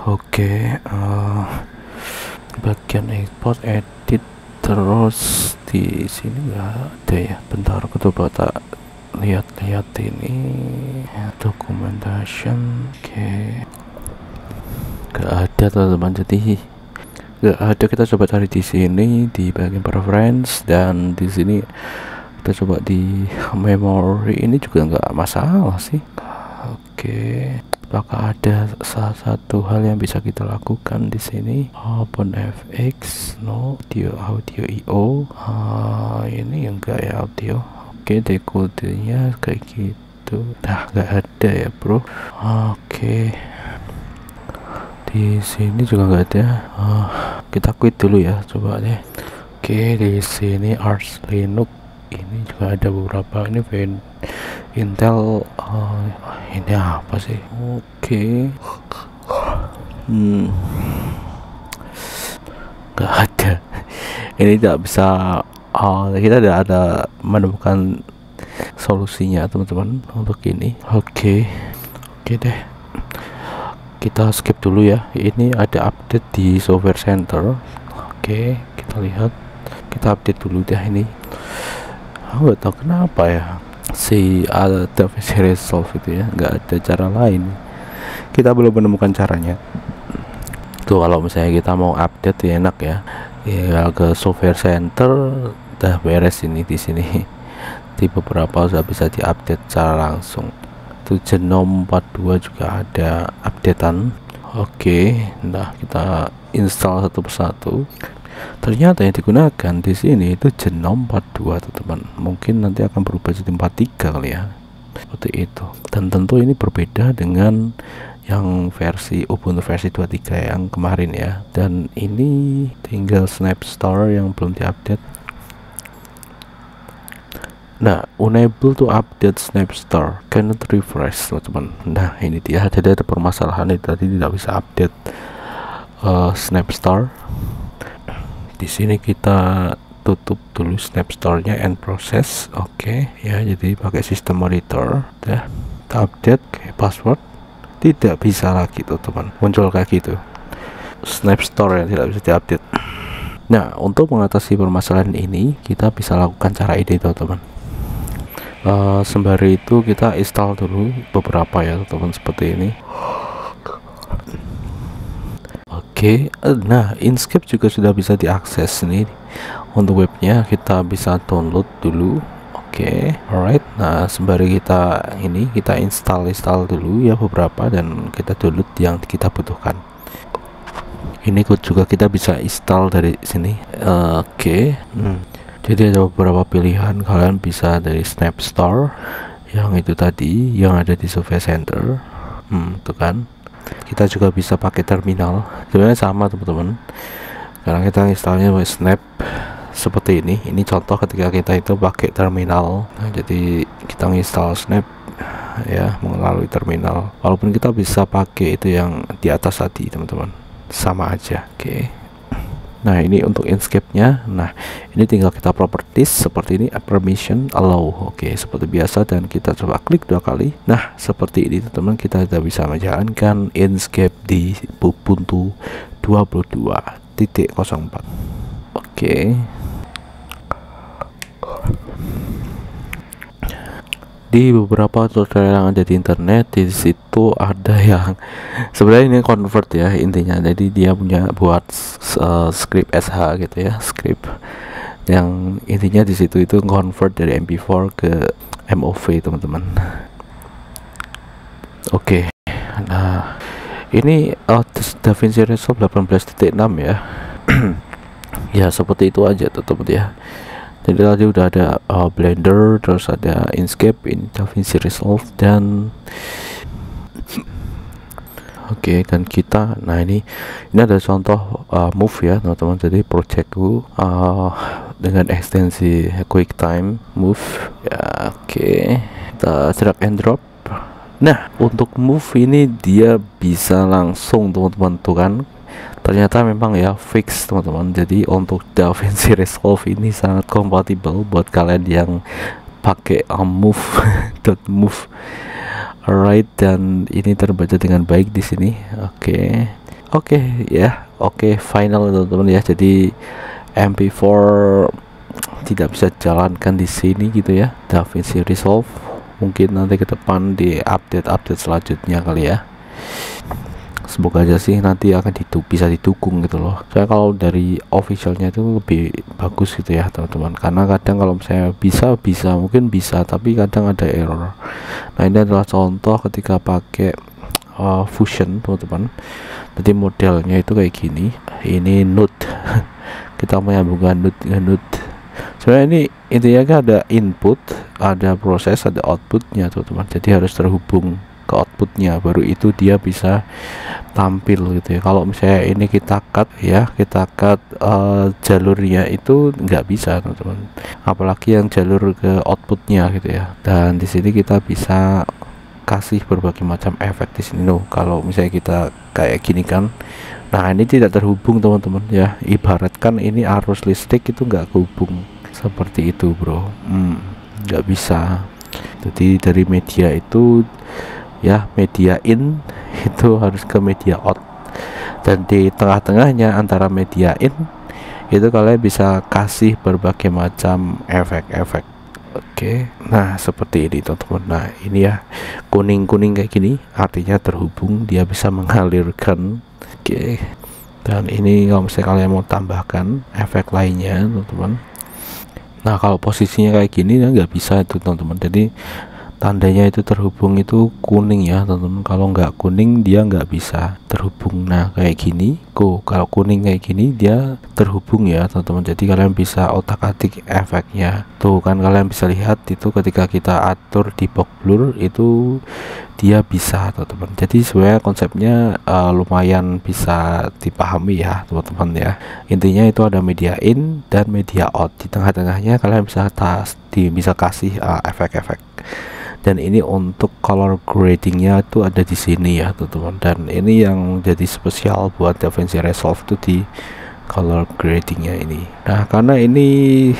Oke, bagian export edit, terus di sini nggak ada ya. Bentar, aku coba tak lihat ini documentation. Oke, nggak ada teman-teman, jadi nggak ada. Kita coba cari di sini di bagian preference, dan di sini kita coba di memory, ini juga nggak masalah sih. Oke, apakah ada salah satu hal yang bisa kita lakukan di sini? OpenFX, no, audio IO. Ini enggak ya audio. Oke, dekodenya kayak gitu. Nah, nggak ada ya bro. Oke, di sini juga nggak ada. Kita quit dulu ya, coba deh. Oke, di sini Arch Linux ini juga ada beberapa. Ini Intel. Ini apa sih? Oke, nggak ada. Ini tidak bisa. Kita tidak ada menemukan solusinya teman-teman untuk ini. Oke deh, kita skip dulu ya. Ini ada update di software center. Oke, kita lihat, kita update dulu deh ini. Nggak tahu kenapa ya si DaVinci Resolve itu ya nggak ada cara lain. Kita belum menemukan caranya. Tuh kalau misalnya kita mau update ya enak ya, ya ke software center udah beres ini di sini. Di beberapa sudah bisa diupdate secara langsung. Tuh Genome 42 juga ada updatean. Oke, nah kita install satu persatu. Ternyata yang digunakan di sini itu Genome 42 teman-teman. Mungkin nanti akan berubah jadi 43 kali ya, seperti itu. Dan tentu ini berbeda dengan yang versi Ubuntu versi 23 yang kemarin ya. Dan ini tinggal Snapstore yang belum diupdate. Nah, unable to update Snapstore, cannot refresh teman-teman. Nah ini dia, jadi ada permasalahan itu tadi tidak bisa update Snapstore. Di sini kita tutup dulu Snapstore-nya and process. Oke ya, jadi pakai sistem monitor ya, kita update password, tidak bisa lagi tuh teman, muncul kayak gitu Snapstore yang tidak bisa diupdate. Nah untuk mengatasi permasalahan ini kita bisa lakukan cara ini teman-teman. Sembari itu kita install dulu beberapa ya teman-teman, seperti ini. Oke, nah Inkscape juga sudah bisa diakses nih. Untuk webnya kita bisa download dulu. Oke, alright. Nah sembari kita install dulu ya beberapa, dan kita download yang kita butuhkan. Ini juga kita bisa install dari sini. Oke. Jadi ada beberapa pilihan, kalian bisa dari Snapstore yang itu tadi yang ada di software center. Tuh kan, kita juga bisa pakai terminal, sebenarnya sama teman-teman. Karena kita installnya pakai Snap seperti ini. Ini contoh ketika kita itu pakai terminal. Nah, jadi kita install Snap ya melalui terminal. Walaupun kita bisa pakai itu yang di atas tadi teman-teman, sama aja. Oke. Nah ini untuk Inkscape-nya. Nah ini tinggal kita properties seperti ini, permission allow. Oke, seperti biasa, dan kita coba klik 2 kali. Nah seperti ini teman-teman, kita sudah bisa menjalankan Inkscape di Ubuntu 22.04. Oke. Di beberapa tutorial yang ada di internet, di situ ada yang sebenarnya ini convert ya intinya. Jadi dia punya buat script SH gitu ya, script yang intinya di situ itu convert dari MP4 ke MOV teman-teman. Oke. Nah ini DaVinci Resolve 18.6 ya. Ya seperti itu aja teman-teman ya. Jadi tadi udah ada Blender, terus ada Inkscape, ini DaVinci Resolve, dan oke, dan kita, nah ini ada contoh move ya teman-teman. Jadi projectku dengan ekstensi QuickTime Move ya. Oke, kita drag and drop. Nah untuk move ini dia bisa langsung teman-teman, tuh kan, ternyata memang ya fix teman-teman. Jadi untuk DaVinci Resolve ini sangat kompatibel buat kalian yang pakai move. Alright, dan ini terbaca dengan baik di sini. Oke ya, final teman-teman ya. Jadi MP4 tidak bisa jalankan di sini gitu ya, DaVinci Resolve. Mungkin nanti ke depan di update selanjutnya kali ya. Semoga aja sih nanti akan bisa didukung gitu loh. Soalnya kalau dari officialnya itu lebih bagus gitu ya teman-teman. Karena kadang kalau misalnya bisa mungkin bisa, tapi kadang ada error. Nah ini adalah contoh ketika pakai Fusion teman-teman. Jadi modelnya itu kayak gini. Ini node. Kita menyambungkan node dengan node. Sebenarnya ini intinya kan ada input, ada proses, ada outputnya teman-teman. Jadi harus terhubung ke outputnya, baru itu dia bisa tampil gitu ya. Kalau misalnya ini kita cut jalurnya itu nggak bisa teman-teman, apalagi yang jalur ke outputnya gitu ya. Dan di sini kita bisa kasih berbagai macam efek di sini loh. Kalau misalnya kita kayak gini kan, nah ini tidak terhubung teman-teman ya. Ibaratkan ini arus listrik itu nggak kehubung seperti itu bro, nggak bisa. Jadi dari media itu ya, media in itu harus ke media out, dan di tengah-tengahnya antara media in itu kalian bisa kasih berbagai macam efek-efek. Oke, nah seperti ini teman-teman. Nah ini ya, kuning-kuning kayak gini artinya terhubung, dia bisa mengalirkan. Oke, Dan ini kalau misalnya kalian mau tambahkan efek lainnya teman-teman, nah kalau posisinya kayak gini ya nggak bisa itu teman-teman, jadi tandanya itu terhubung itu kuning ya teman-teman, kalau nggak kuning dia nggak bisa terhubung. Nah kayak gini kalau kuning kayak gini dia terhubung ya teman-teman, jadi kalian bisa otak-atik efeknya tuh kan, kalian bisa lihat itu ketika kita atur di box blur itu dia bisa teman-teman. Jadi sebenarnya konsepnya lumayan bisa dipahami ya teman-teman ya. Intinya itu ada media in dan media out, di tengah-tengahnya kalian bisa kasih efek-efek. Dan ini untuk color gradingnya itu ada di sini ya teman-teman, dan ini yang jadi spesial buat DaVinci Resolve itu di color gradingnya ini. Nah karena ini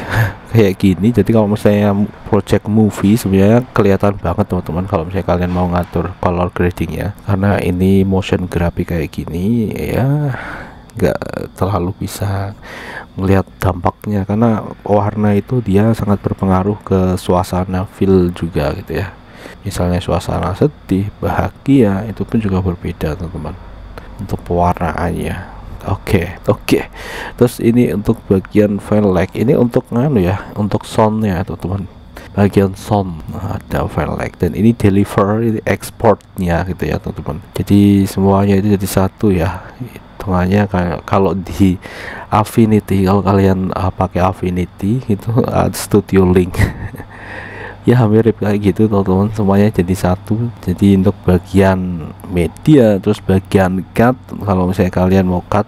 kayak gini, jadi kalau misalnya project movie sebenarnya kelihatan banget teman-teman kalau misalnya kalian mau ngatur color gradingnya, karena ini motion graphic kayak gini ya nggak terlalu bisa melihat dampaknya, karena warna itu dia sangat berpengaruh ke suasana feel juga gitu ya. Misalnya suasana sedih, bahagia, itu pun juga berbeda teman-teman untuk pewarnaannya. Oke. Terus ini untuk bagian file lag, ini untuk ya, untuk soundnya teman-teman, bagian sound ada file lag, dan ini deliver, ini exportnya gitu ya teman-teman. Jadi semuanya itu jadi satu ya hitungannya. Kalau di Affinity, kalau kalian pakai Affinity itu Studio Link ya mirip kayak gitu teman-teman, semuanya jadi satu. Jadi untuk bagian media, terus bagian cut, kalau misalnya kalian mau cut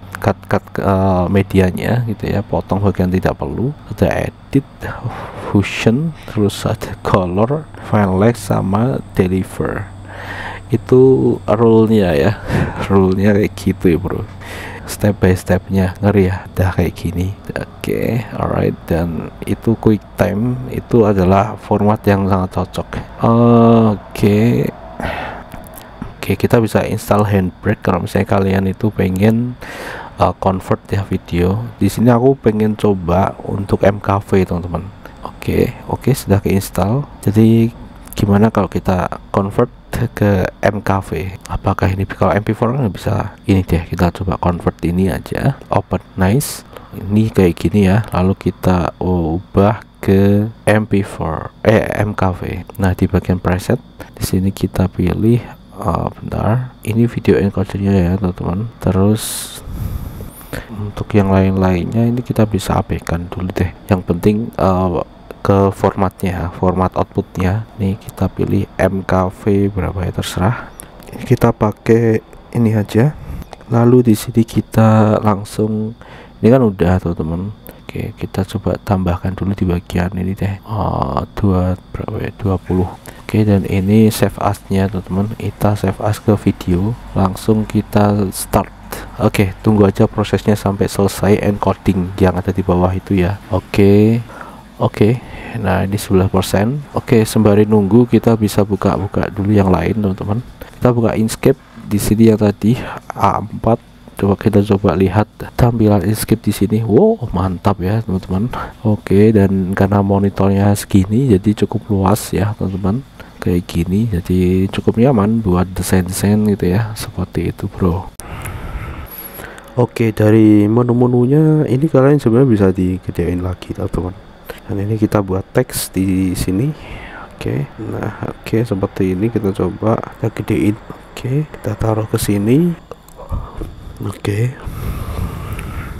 medianya gitu ya, potong bagian tidak perlu, ada edit, fusion, terus ada color, file lag, sama deliver. Itu rule-nya ya rule-nya kayak gitu ya bro, step by stepnya, ngeri ya, udah kayak gini. Oke, alright. Dan itu QuickTime itu adalah format yang sangat cocok. Oke, kita bisa install Handbrake kalau misalnya kalian itu pengen convert ya video. Di sini aku pengen coba untuk MKV teman-teman. Oke, sudah keinstall. Jadi gimana kalau kita convert ke MKV? Apakah ini kalau MP4 kan bisa? Ini deh, kita coba convert ini aja, open, nice. Ini kayak gini ya, lalu kita ubah ke MP4 MKV. Nah di bagian preset di sini kita pilih bentar, ini video encodernya ya teman-teman. Terus untuk yang lainnya ini kita bisa abaikan dulu deh, yang penting ke formatnya, format outputnya. Nih kita pilih MKV berapa ya, terserah. Kita pakai ini aja. Lalu di sini kita langsung, ini kan udah teman-teman. Oke, kita coba tambahkan dulu di bagian ini deh. 20. Oke, dan ini save as-nya teman-teman. Kita save as ke video. Langsung kita start. Oke, tunggu aja prosesnya sampai selesai encoding yang ada di bawah itu ya. Oke. Nah ini 11%. Oke, sembari nunggu kita bisa buka dulu yang lain teman-teman. Kita buka Inkscape di sini yang tadi A4. Kita coba lihat tampilan Inkscape di sini. Wow, mantap ya teman-teman. Oke, dan karena monitornya segini jadi cukup luas ya teman-teman, kayak gini, jadi cukup nyaman buat desain-desain gitu ya, seperti itu bro. Oke, dari menu-menunya ini kalian sebenarnya bisa digedein lagi teman-teman. Dan ini kita buat teks di sini. Oke, seperti ini. Kita coba kita gedein. Oke, kita taruh ke sini. Oke.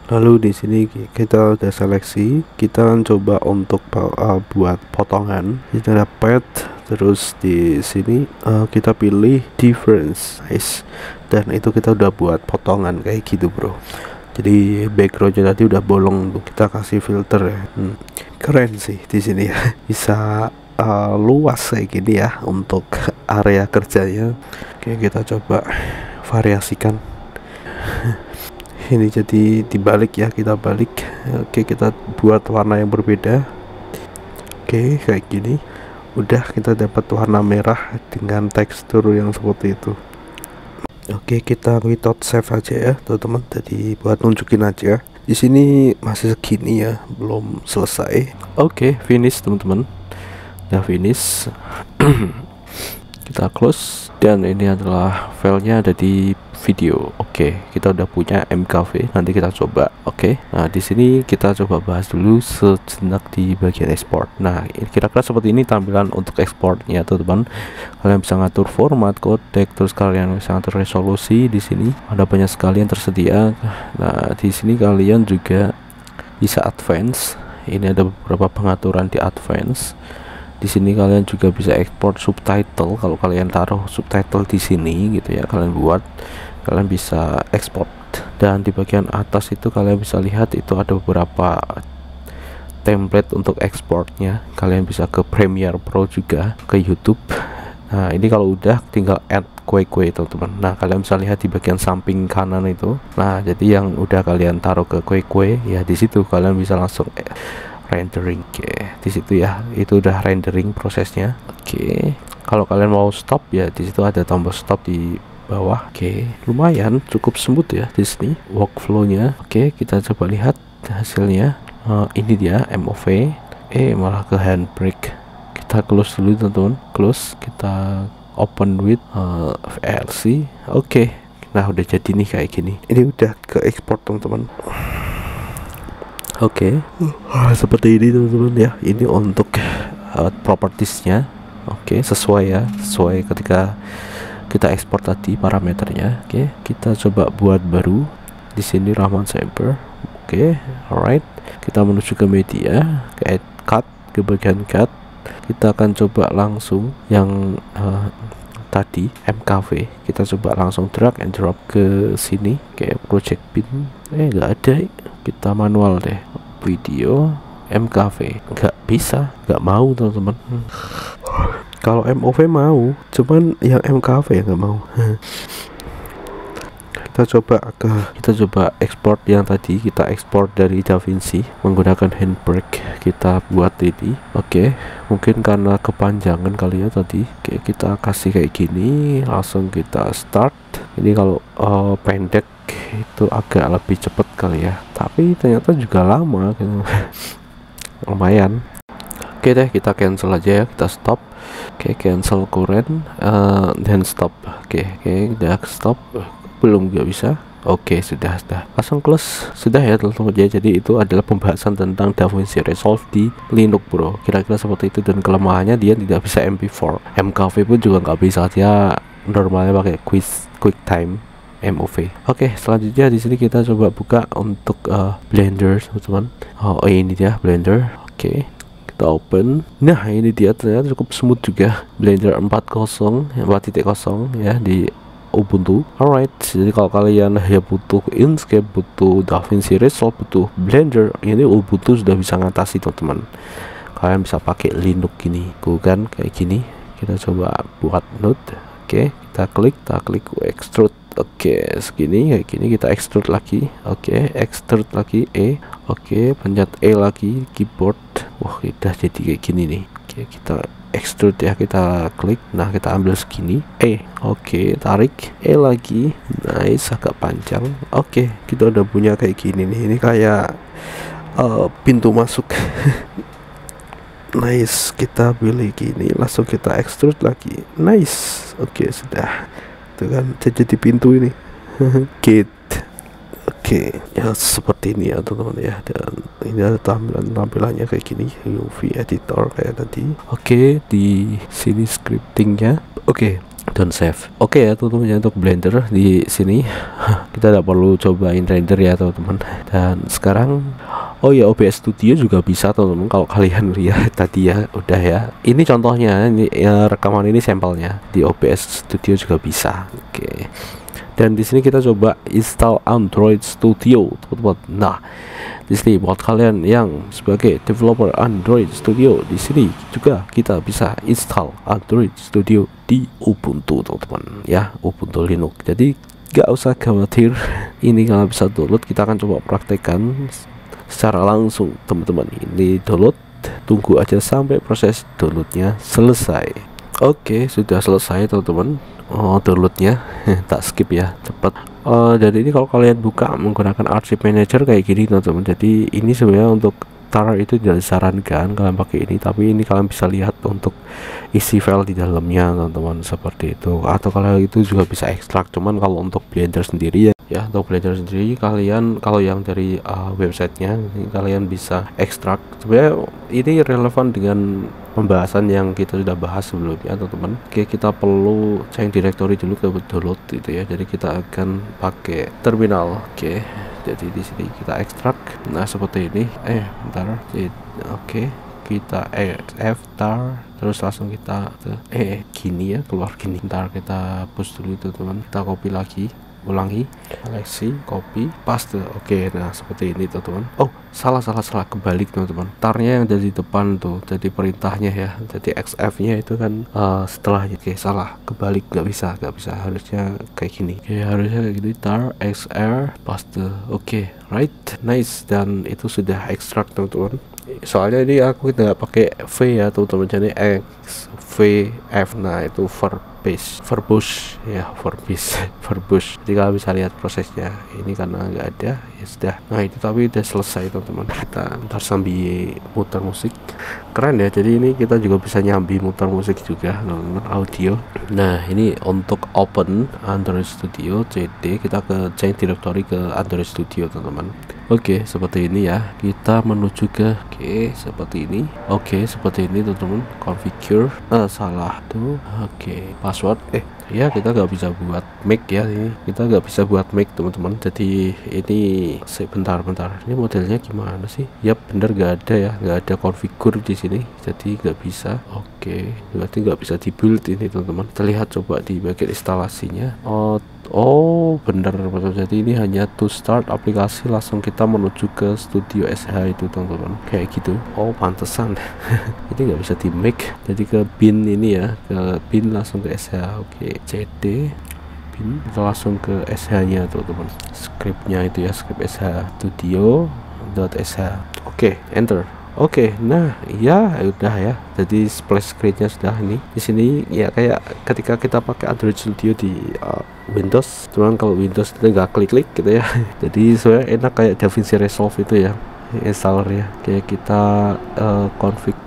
Lalu di sini kita udah seleksi. Kita coba untuk buat potongan. Kita dapat, terus di sini kita pilih difference, nice. Dan itu kita udah buat potongan kayak gitu bro. Jadi backgroundnya tadi udah bolong, untuk kita kasih filter ya. Keren sih di sini ya, bisa luas kayak gini ya untuk area kerjanya. Oke, kita coba variasikan. Ini jadi dibalik ya, kita balik. Oke, kita buat warna yang berbeda. Oke, kayak gini. Udah, kita dapat warna merah dengan tekstur yang seperti itu. Oke, kita without save aja ya teman-teman, jadi buat nunjukin aja. Di sini masih segini ya, belum selesai. Oke, finish teman-teman, udah finish. Kita close, dan ini adalah filenya ada di video. Oke, kita udah punya MKV. Nanti kita coba. Oke, nah di sini kita coba bahas dulu sejenak di bagian export. Nah, kira-kira seperti ini tampilan untuk exportnya, teman-teman. Kalian bisa ngatur format, codec, terus kalian bisa ngatur resolusi. Di sini ada banyak sekali yang tersedia. Nah, di sini kalian juga bisa advance. Ini ada beberapa pengaturan di advance. Di sini kalian juga bisa export subtitle. Kalau kalian taruh subtitle di sini gitu ya, kalian bisa export. Dan di bagian atas itu kalian bisa lihat itu ada beberapa template untuk exportnya. Kalian bisa ke Premiere Pro juga, ke YouTube. Nah, ini kalau udah tinggal add kue-kue, teman-teman. Nah, kalian bisa lihat di bagian samping kanan itu. Nah, jadi yang udah kalian taruh ke kue-kue ya, di situ kalian bisa langsung rendering. Oke, di situ ya, itu udah rendering prosesnya. Oke, kalau kalian mau stop ya, di situ ada tombol stop di bawah. Oke, lumayan cukup smooth ya di sini workflow-nya. Oke, kita coba lihat hasilnya. Ini dia MOV. Malah ke handbrake. Kita close dulu, teman-teman. Close, kita open with VLC. Oke, nah udah jadi nih kayak gini. Ini udah ke export, teman-teman. Oke, seperti ini, teman-teman ya. Ini untuk propertiesnya. Oke, sesuai ya, sesuai ketika kita ekspor tadi parameternya. Oke, kita coba buat baru di sini Rahman Saber. Oke, alright, kita menuju ke media, ke add cut, ke bagian cut. Kita akan coba langsung yang tadi MKV, kita coba langsung drag and drop ke sini kayak project bin. Nggak ada, kita manual deh. Video MKV nggak bisa, nggak mau, teman-teman. Kalau MOV mau, cuman yang MKV nggak mau. kita coba export yang tadi kita export dari DaVinci menggunakan handbrake. Kita buat ini. Oke, mungkin karena kepanjangan kali ya tadi. Oke, kita kasih kayak gini, langsung kita start. Ini kalau pendek itu agak lebih cepet kali ya, tapi ternyata juga lama gitu. Lumayan. Oke deh, kita cancel aja ya, kita stop. Oke, cancel current dan stop. Oke, udah stop. Belum, nggak bisa. Oke, sudah langsung close. Sudah ya, teman-teman. Jadi itu adalah pembahasan tentang DaVinci Resolve di Linux, bro. Kira-kira seperti itu. Dan kelemahannya dia tidak bisa MP4. MKV pun juga nggak bisa, dia normalnya pakai QuickTime MOV. Oke, selanjutnya di sini kita coba buka untuk Blender, teman-teman. Ini dia Blender. Oke, kita open. Nah, ini dia, ternyata cukup smooth juga. Blender 4.0 ya di Ubuntu. Alright, jadi kalau kalian ya butuh Inkscape, butuh DaVinci Resolve, butuh Blender, ini Ubuntu sudah bisa ngatasi, teman-teman. Kalian bisa pakai Linux gini, kan kayak gini. Kita coba buat node. Oke, kita klik extrude. Oke, segini kayak gini, kita extrude lagi. Oke, extrude lagi Oke, pencet lagi keyboard. Wah, kita jadi kayak gini nih. Oke, kita extrude ya, kita klik. Nah, kita ambil segini oke, tarik lagi. Nice, agak panjang. Oke, kita udah punya kayak gini nih. Ini kayak pintu masuk. Nice, kita pilih gini, langsung kita extrude lagi. Nice. Oke, sudah. Itu kan jadi pintu ini. Gate. Oke, ya seperti ini ya, teman-teman ya. Dan ini ada tampilannya kayak gini, UV editor kayak tadi. Oke, di sini scriptingnya. Oke, don't save. Oke ya, teman-teman ya, untuk Blender di sini kita tidak perlu cobain render ya, teman-teman. Dan sekarang OBS Studio juga bisa, teman-teman. Kalau kalian lihat tadi ya, udah ya. Ini contohnya, ini ya, rekaman ini sampelnya. Di OBS Studio juga bisa. Oke. Dan di sini kita coba install Android Studio, teman-teman. Nah, di sini buat kalian yang sebagai developer Android Studio, di sini juga kita bisa install Android Studio di Ubuntu, teman-teman ya, Ubuntu Linux. Jadi gak usah khawatir, ini kalian bisa download. Kita akan coba praktekkan secara langsung, teman-teman. Ini download, tunggu aja sampai proses downloadnya selesai. Oke, sudah selesai, teman-teman. Downloadnya tak skip ya, cepat. Jadi ini kalau kalian buka menggunakan Archive Manager kayak gini, teman-teman. Jadi ini sebenarnya untuk tar itu tidak disarankan kalian pakai ini, tapi ini kalian bisa lihat untuk isi file di dalamnya, teman-teman, seperti itu. Atau kalau itu juga bisa ekstrak, cuman kalau untuk Blender sendiri ya, untuk belajar sendiri. Kalian kalau yang dari websitenya ini kalian bisa ekstrak. Sebenarnya ini relevan dengan pembahasan yang kita sudah bahas sebelumnya, teman-teman. Oke, kita perlu change directory dulu ke download gitu ya. Jadi kita akan pakai terminal. Oke, jadi di sini kita ekstrak. Nah, seperti ini. Bentar. Oke, kita tar, terus langsung kita gini ya, keluar gini. Ntar kita push dulu itu, teman. Kita copy lagi, ulangi, seleksi, copy, paste. Oke, nah seperti ini teman-teman. Oh, salah kebalik teman-teman. Tarnya yang dari depan tuh, jadi perintahnya ya, jadi XF nya itu kan setelahnya. Oke, salah, kebalik, nggak bisa, harusnya kayak gini. Oke, harusnya kayak gini, tar XR paste. Oke, right, nice. Dan itu sudah ekstrak teman-teman. Soalnya ini aku tidak pakai V ya teman-teman, jadi X V F. Nah itu verbose ya, verbose. Jadi kalian bisa lihat prosesnya. Ini karena nggak ada ya sudah. Nah itu tapi udah selesai teman-teman. Kita ntar sambil muter musik, keren ya. Jadi ini kita juga bisa nyambi muter musik juga teman-teman, audio. Nah ini untuk open Android Studio CD, kita ke change directory ke Android Studio teman-teman. Oke, seperti ini ya. Kita menuju ke seperti ini. Oke, seperti ini teman-teman. Configure. Salah tuh. Oke, password. Ya kita nggak bisa buat mic ya, ini kita nggak bisa buat mic teman-teman. Jadi ini bentar. Ini modelnya gimana sih? Yap, bener nggak ada ya, nggak ada configure di sini. Jadi nggak bisa. Oke, berarti nggak bisa di build ini teman-teman. Kita lihat coba di bagian instalasinya. Oh bener. Jadi ini hanya to start aplikasi, langsung kita menuju ke Studio SH itu teman-teman, kayak gitu. Oh pantesan ini nggak bisa di make. Jadi ke bin ini ya, ke bin langsung ke SH. Oke, CD bin, kita langsung ke SH nya teman-teman. Scriptnya itu ya, script SH studio.sh. Oke, enter. Oke, nah ya udah ya. Jadi splash screen-nya sudah ini. Di sini ya kayak ketika kita pakai Android Studio di Windows, cuman kalau Windows itu nggak klik-klik gitu ya. Jadi sebenarnya enak kayak DaVinci Resolve itu ya, installer ya. Kayak kita config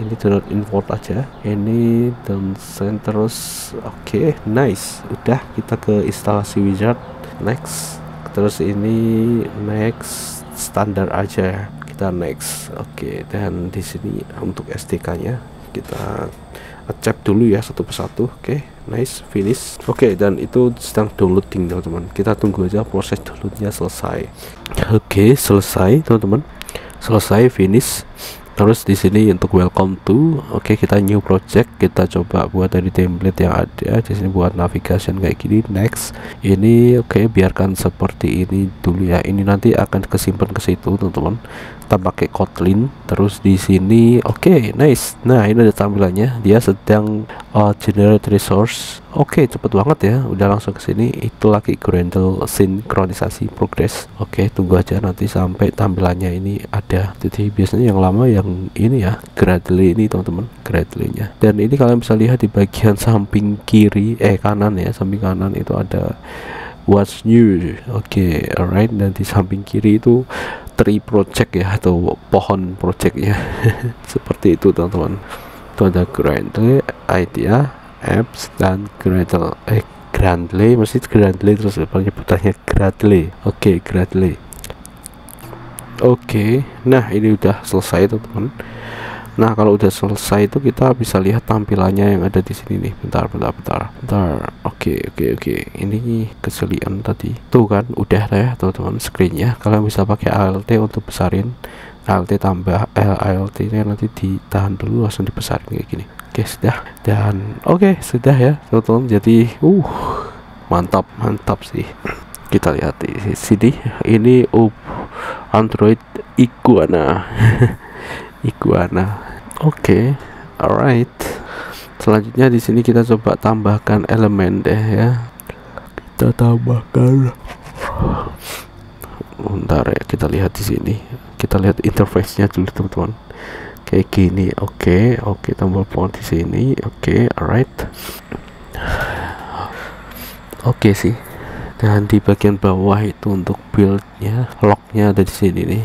ini download import aja. Ini dan send terus. Oke, nice. Udah, kita ke instalasi wizard. Next. Terus ini next, standar aja. Next. Oke, dan di sini untuk SDK-nya kita accept dulu ya satu persatu. Oke, nice, finish. Oke, dan itu sedang downloading teman-teman. Kita tunggu aja proses downloadnya selesai. Oke, selesai teman-teman. Selesai, finish. Terus di sini untuk welcome to. Oke, kita new project. Kita coba buat dari template yang ada di sini, buat navigation kayak gini. Next. Ini oke, biarkan seperti ini dulu ya. Ini nanti akan kesimpan ke situ teman-teman. Kita pakai Kotlin. Terus di sini oke, nice. Nah ini ada tampilannya, dia sedang generate resource. Oke, cepet banget ya, udah langsung ke sini. Itu lagi Gradle sinkronisasi progress. Oke, tunggu aja nanti sampai tampilannya ini ada. Jadi biasanya yang lama yang ini ya, Gradle ini teman-teman, Gradle nya. Dan ini kalian bisa lihat di bagian samping kiri kanan ya, samping kanan itu ada what's new. Oke, alright. Dan di samping kiri itu tree project ya, atau pohon projectnya. Seperti itu teman-teman. Itu ada Gradle, idea, apps, dan Gradle. Gradle, mesti Gradle terus penyebutannya Gradle. Oke, Gradle. Oke, nah ini udah selesai teman-teman. Nah kalau udah selesai itu kita bisa lihat tampilannya yang ada di sini nih. Bentar. Oke. Ini keselian tadi. Tuh kan udah ya teman-teman screennya. Kalian bisa pakai ALT untuk besarin. ALT tambah ALT nya nanti ditahan dulu, langsung dibesarin kayak gini. Oke, sudah. Dan oke, sudah ya teman-teman. Jadi mantap sih. Kita lihat di sini. Ini Android Iguana. Oke, alright. Selanjutnya di sini kita coba tambahkan elemen deh ya. Kita tambahkan. Bentar ya, kita lihat di sini. Kita lihat interface-nya dulu teman-teman. Kayak gini. Oke, tombol font di sini. Oke, alright. Oke sih. Dan di bagian bawah itu untuk build-nya, log-nya ada di sini nih.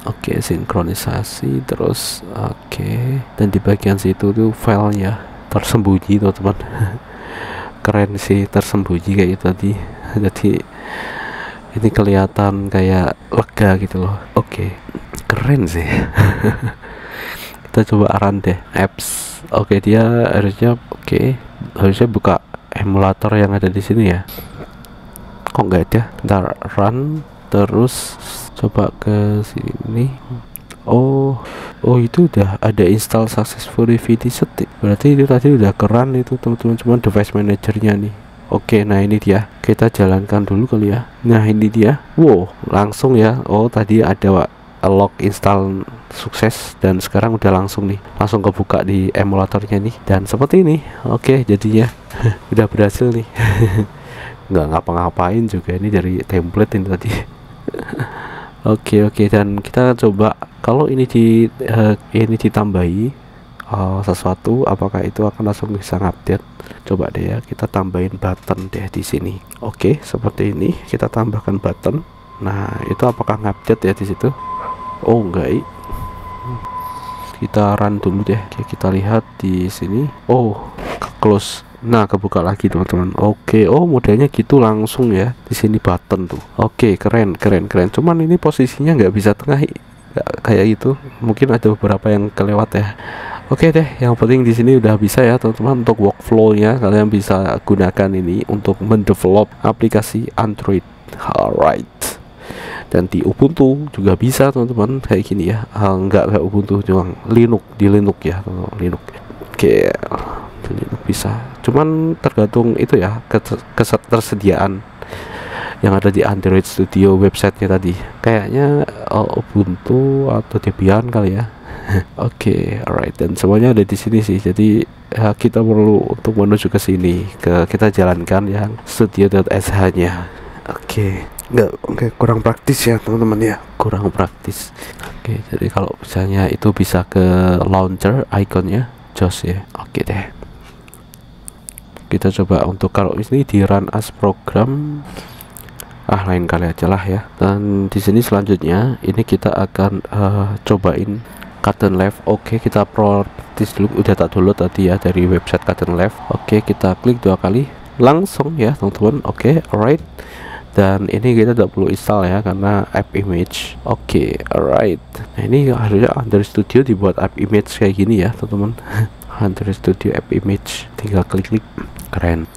Oke, sinkronisasi terus. Oke, dan di bagian situ tuh filenya tersembunyi teman-teman. Keren sih, tersembunyi kayak tadi. Jadi Ini kelihatan kayak lega gitu loh. Oke, keren sih. Kita coba run deh apps. Oke, dia harusnya harusnya buka emulator yang ada di sini ya. Kok nggak ada? Bentar, run terus coba ke sini. Oh itu udah ada install successfully VT Stick. Berarti itu tadi udah keren itu teman-teman, cuman device manajernya nih. Oke, nah ini dia. Kita jalankan dulu kali ya. Nah ini dia. Wow, langsung ya. Oh tadi ada log install sukses dan sekarang udah langsung kebuka di emulatornya nih. Dan seperti ini. Oke, jadinya udah berhasil nih. Nggak ngapa-ngapain juga, ini dari template ini tadi. Oke, dan kita coba kalau ini ditambahi sesuatu, apakah itu akan langsung bisa ngupdate. Coba deh ya, kita tambahin button deh di sini. Oke, seperti ini kita tambahkan button. Nah itu apakah ngupdate ya di situ? Oh enggak. Kita run dulu deh. Oke, kita lihat di sini. Oh, close. Nah kebuka lagi teman-teman. Oke, oh modelnya gitu langsung ya. Di sini button tuh. Oke, keren. Cuman ini posisinya nggak bisa tengah kayak gitu. Mungkin ada beberapa yang kelewat ya. Oke deh, yang penting di sini udah bisa ya teman-teman. Untuk workflow-nya kalian bisa gunakan ini untuk mendevelop aplikasi Android. Alright. Dan di Ubuntu juga bisa teman-teman kayak gini ya. Enggak kayak Ubuntu, cuma Linux ya teman-teman. Linux. Oke. Linux bisa, cuman tergantung itu ya ketersediaan yang ada di Android Studio websitenya tadi. Kayaknya Ubuntu atau Debian kali ya. Oke, alright, dan semuanya ada di sini sih. Jadi ya, kita perlu untuk menuju ke sini, kita jalankan yang studio.sh-nya. Oke, nggak kurang praktis ya teman-teman ya, kurang praktis. Oke, jadi kalau misalnya itu bisa ke launcher ikonnya, jos ya. Oke deh. Kita coba untuk kalau ini di run as program, lain kali aja lah ya. Dan di sini selanjutnya ini kita akan cobain Kdenlive. Oke, kita properties dulu, udah tak download tadi ya dari website Kdenlive. Oke, kita klik 2 kali langsung ya teman-teman. Oke, alright. Dan ini kita tidak perlu install ya karena app image. Oke, alright. Nah ini harusnya Android Studio dibuat app image kayak gini ya teman-teman. Android Studio app image, tinggal klik. Keren.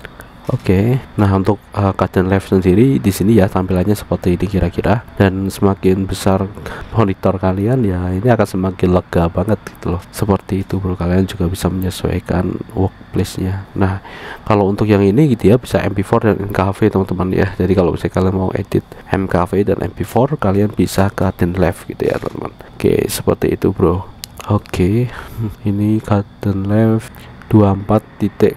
Oke, nah untuk Kdenlive sendiri di sini ya tampilannya seperti ini kira-kira. Dan semakin besar monitor kalian ya ini akan semakin lega banget gitu loh. Seperti itu bro, kalian juga bisa menyesuaikan workplace-nya. Nah kalau untuk yang ini gitu ya bisa MP4 dan MKV teman-teman ya. Jadi kalau misalnya kalian mau edit MKV dan MP4 kalian bisa ke Kdenlive gitu ya teman-teman. Oke, seperti itu bro. Oke, ini Kdenlive 24.02.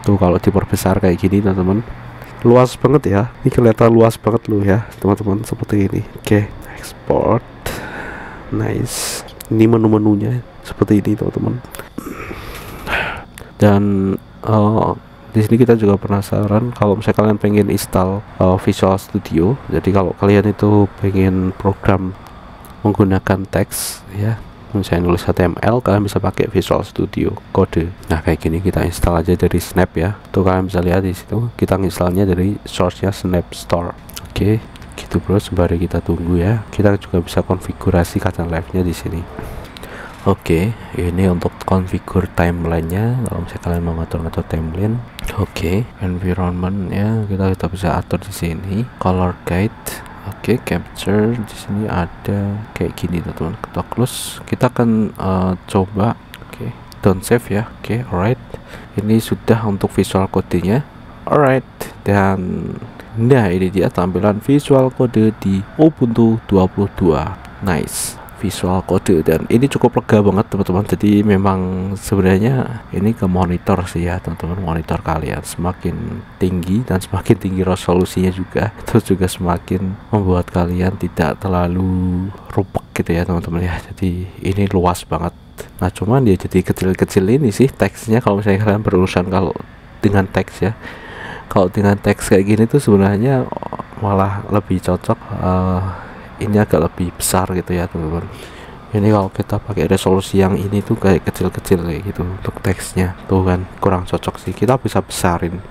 Tuh kalau diperbesar kayak gini teman-teman, luas banget ya. Ini kelihatan luas banget loh ya teman-teman, seperti ini. Oke, export. Nice. Ini menu-menunya seperti ini teman-teman. Dan di sini kita juga penasaran kalau misalnya kalian pengen install Visual Studio. Jadi kalau kalian itu pengen program menggunakan teks ya, misalnya nulis HTML, kalian bisa pakai Visual Studio Code. Nah kayak gini kita install aja dari Snap ya. Tuh kalian bisa lihat di situ kita installnya dari source-nya Snap Store. Oke, gitu bro. Sembari kita tunggu ya, kita juga bisa konfigurasi Kdenlive-nya di sini. Oke, ini untuk konfigur timeline-nya. Kalau misalnya kalian mau ngatur-ngatur timeline. Oke, environment ya kita bisa atur di sini. Color guide. Oke, capture di sini ada kayak gini teman-teman. Kita close. Kita akan coba. Oke, don't save ya. Oke, alright. Ini sudah untuk visual code-nya. Alright, dan nah ini dia tampilan visual code di Ubuntu 22. Nice. Visual code, dan ini cukup lega banget teman-teman. Jadi memang sebenarnya ini ke monitor sih ya teman-teman. Monitor kalian semakin tinggi dan semakin tinggi resolusinya juga, terus juga semakin membuat kalian tidak terlalu rupek gitu ya teman-teman ya. Jadi ini luas banget. Nah cuman dia jadi kecil-kecil ini sih teksnya. Kalau misalnya kalian berurusan kalau dengan teks ya, kalau dengan teks kayak gini tuh sebenarnya malah lebih cocok ini agak lebih besar gitu ya teman-teman. Ini kalau kita pakai resolusi yang ini tuh kayak kecil-kecil kayak gitu untuk teksnya tuh kan kurang cocok sih. Kita bisa besarin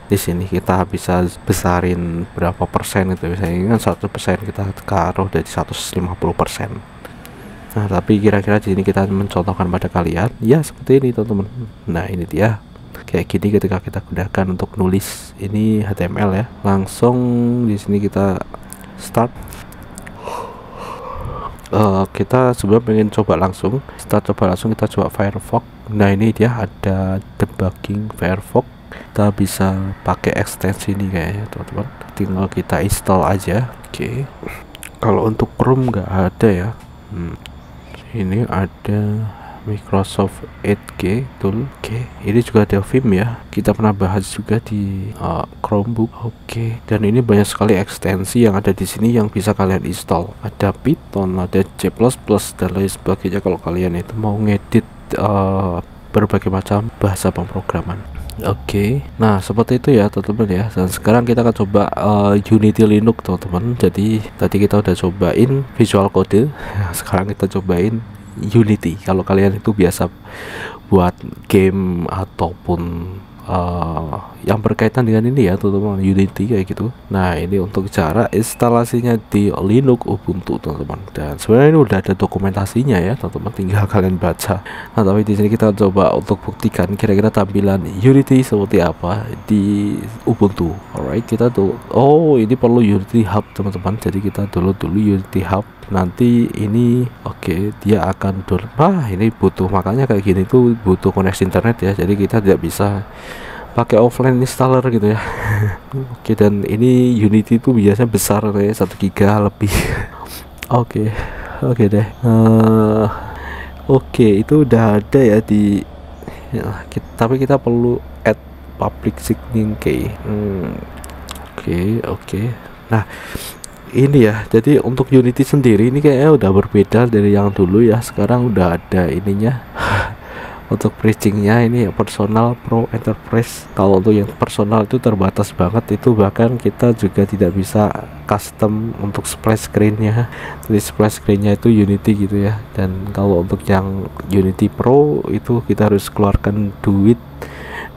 Di sini kita bisa besarin berapa persen itu, misalnya kan 100% kita taruh dari 150%. Nah, tapi kira-kira di sini kita mencontohkan pada kalian ya seperti ini teman-teman. Nah, ini dia kayak gini ketika kita gunakan untuk nulis ini HTML ya. Langsung di sini kita start. Kita sebelum pengen coba langsung kita coba Firefox. Nah, ini dia ada debugging Firefox. Kita bisa pakai ekstensi ini kayaknya teman-teman, tinggal kita install aja. Oke. Kalau untuk Chrome nggak ada ya. Ini ada Microsoft Edge tool. Oke, ini juga ada Vim ya, kita pernah bahas juga di Chromebook. Oke, dan ini banyak sekali ekstensi yang ada di sini yang bisa kalian install. Ada Python, ada C++ dan lain sebagainya kalau kalian itu mau ngedit berbagai macam bahasa pemrograman. Oke, nah seperti itu ya teman-teman ya. Dan sekarang kita akan coba Unity Linux teman-teman. Jadi tadi kita udah cobain Visual Code, sekarang kita cobain Unity. Kalau kalian itu biasa buat game ataupun yang berkaitan dengan ini ya teman-teman, Unity kayak gitu. Nah, ini untuk cara instalasinya di Linux Ubuntu teman-teman. Dan sebenarnya ini udah ada dokumentasinya ya teman-teman, tinggal kalian baca. Nah, tapi di sini kita coba untuk buktikan kira-kira tampilan Unity seperti apa di Ubuntu. Alright, kita tuh ini perlu Unity Hub teman-teman. Jadi kita download dulu Unity Hub. Nanti ini dia akan download. Ini butuh, makanya kayak gini tuh butuh koneksi internet ya. Jadi kita tidak bisa pakai offline installer gitu ya. Oke, dan ini Unity itu biasanya besar kayak 1 giga lebih. Oke deh. Itu udah ada ya di tapi kita perlu add public signing key. Oke. Nah, ini ya, jadi untuk Unity sendiri ini kayaknya udah berbeda dari yang dulu ya. Sekarang udah ada ininya. Untuk bridgingnya ini personal, pro, enterprise. Kalau untuk yang personal itu terbatas banget, itu bahkan kita juga tidak bisa custom untuk splash screennya. Jadi splash screennya itu Unity gitu ya. Dan kalau untuk yang Unity Pro itu kita harus keluarkan duit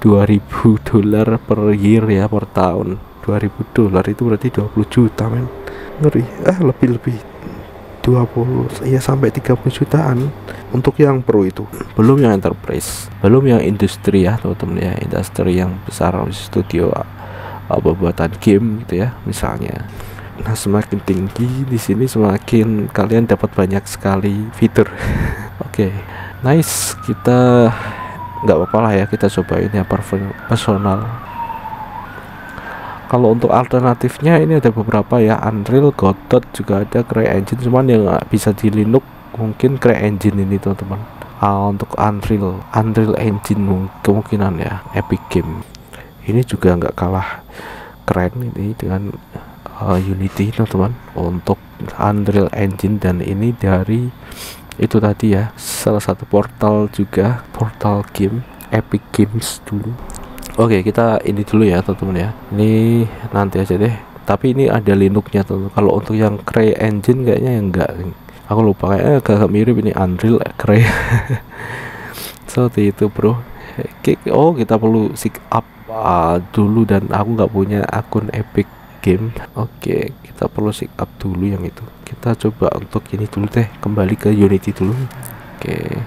$2.000 per year ya, per tahun. $2.000 itu berarti 20 juta men. Ngeri. Lebih 20 ya, sampai 30 jutaan untuk yang pro itu. Belum yang enterprise, belum yang industri ya teman-teman ya, industri yang besar, studio pembuatan game gitu ya misalnya. Nah, semakin tinggi di sini semakin kalian dapat banyak sekali fitur. Oke, nice. Kita nggak apa-apa lah ya, kita cobain ya personal. Kalau untuk alternatifnya ini ada beberapa ya, Unreal, Godot juga ada, CryEngine, cuman yang bisa di Linux mungkin CryEngine ini teman-teman. Untuk Unreal Engine kemungkinan ya, Epic Game ini juga nggak kalah keren ini dengan Unity teman-teman. Untuk Unreal Engine, dan ini dari itu tadi ya, salah satu portal juga, portal game Epic Games dulu. Oke, kita ini dulu ya teman-teman ya, ini nanti aja deh. Tapi ini ada Linux-nya teman-teman. Kalau untuk yang CryEngine kayaknya yang enggak, aku lupa, kayaknya agak mirip ini Unreal Cry. Seperti itu bro. Kita perlu sign up dulu, dan aku nggak punya akun Epic Game. Oke, kita perlu sign up dulu yang itu. Kita coba untuk ini dulu deh, kembali ke Unity dulu. Oke,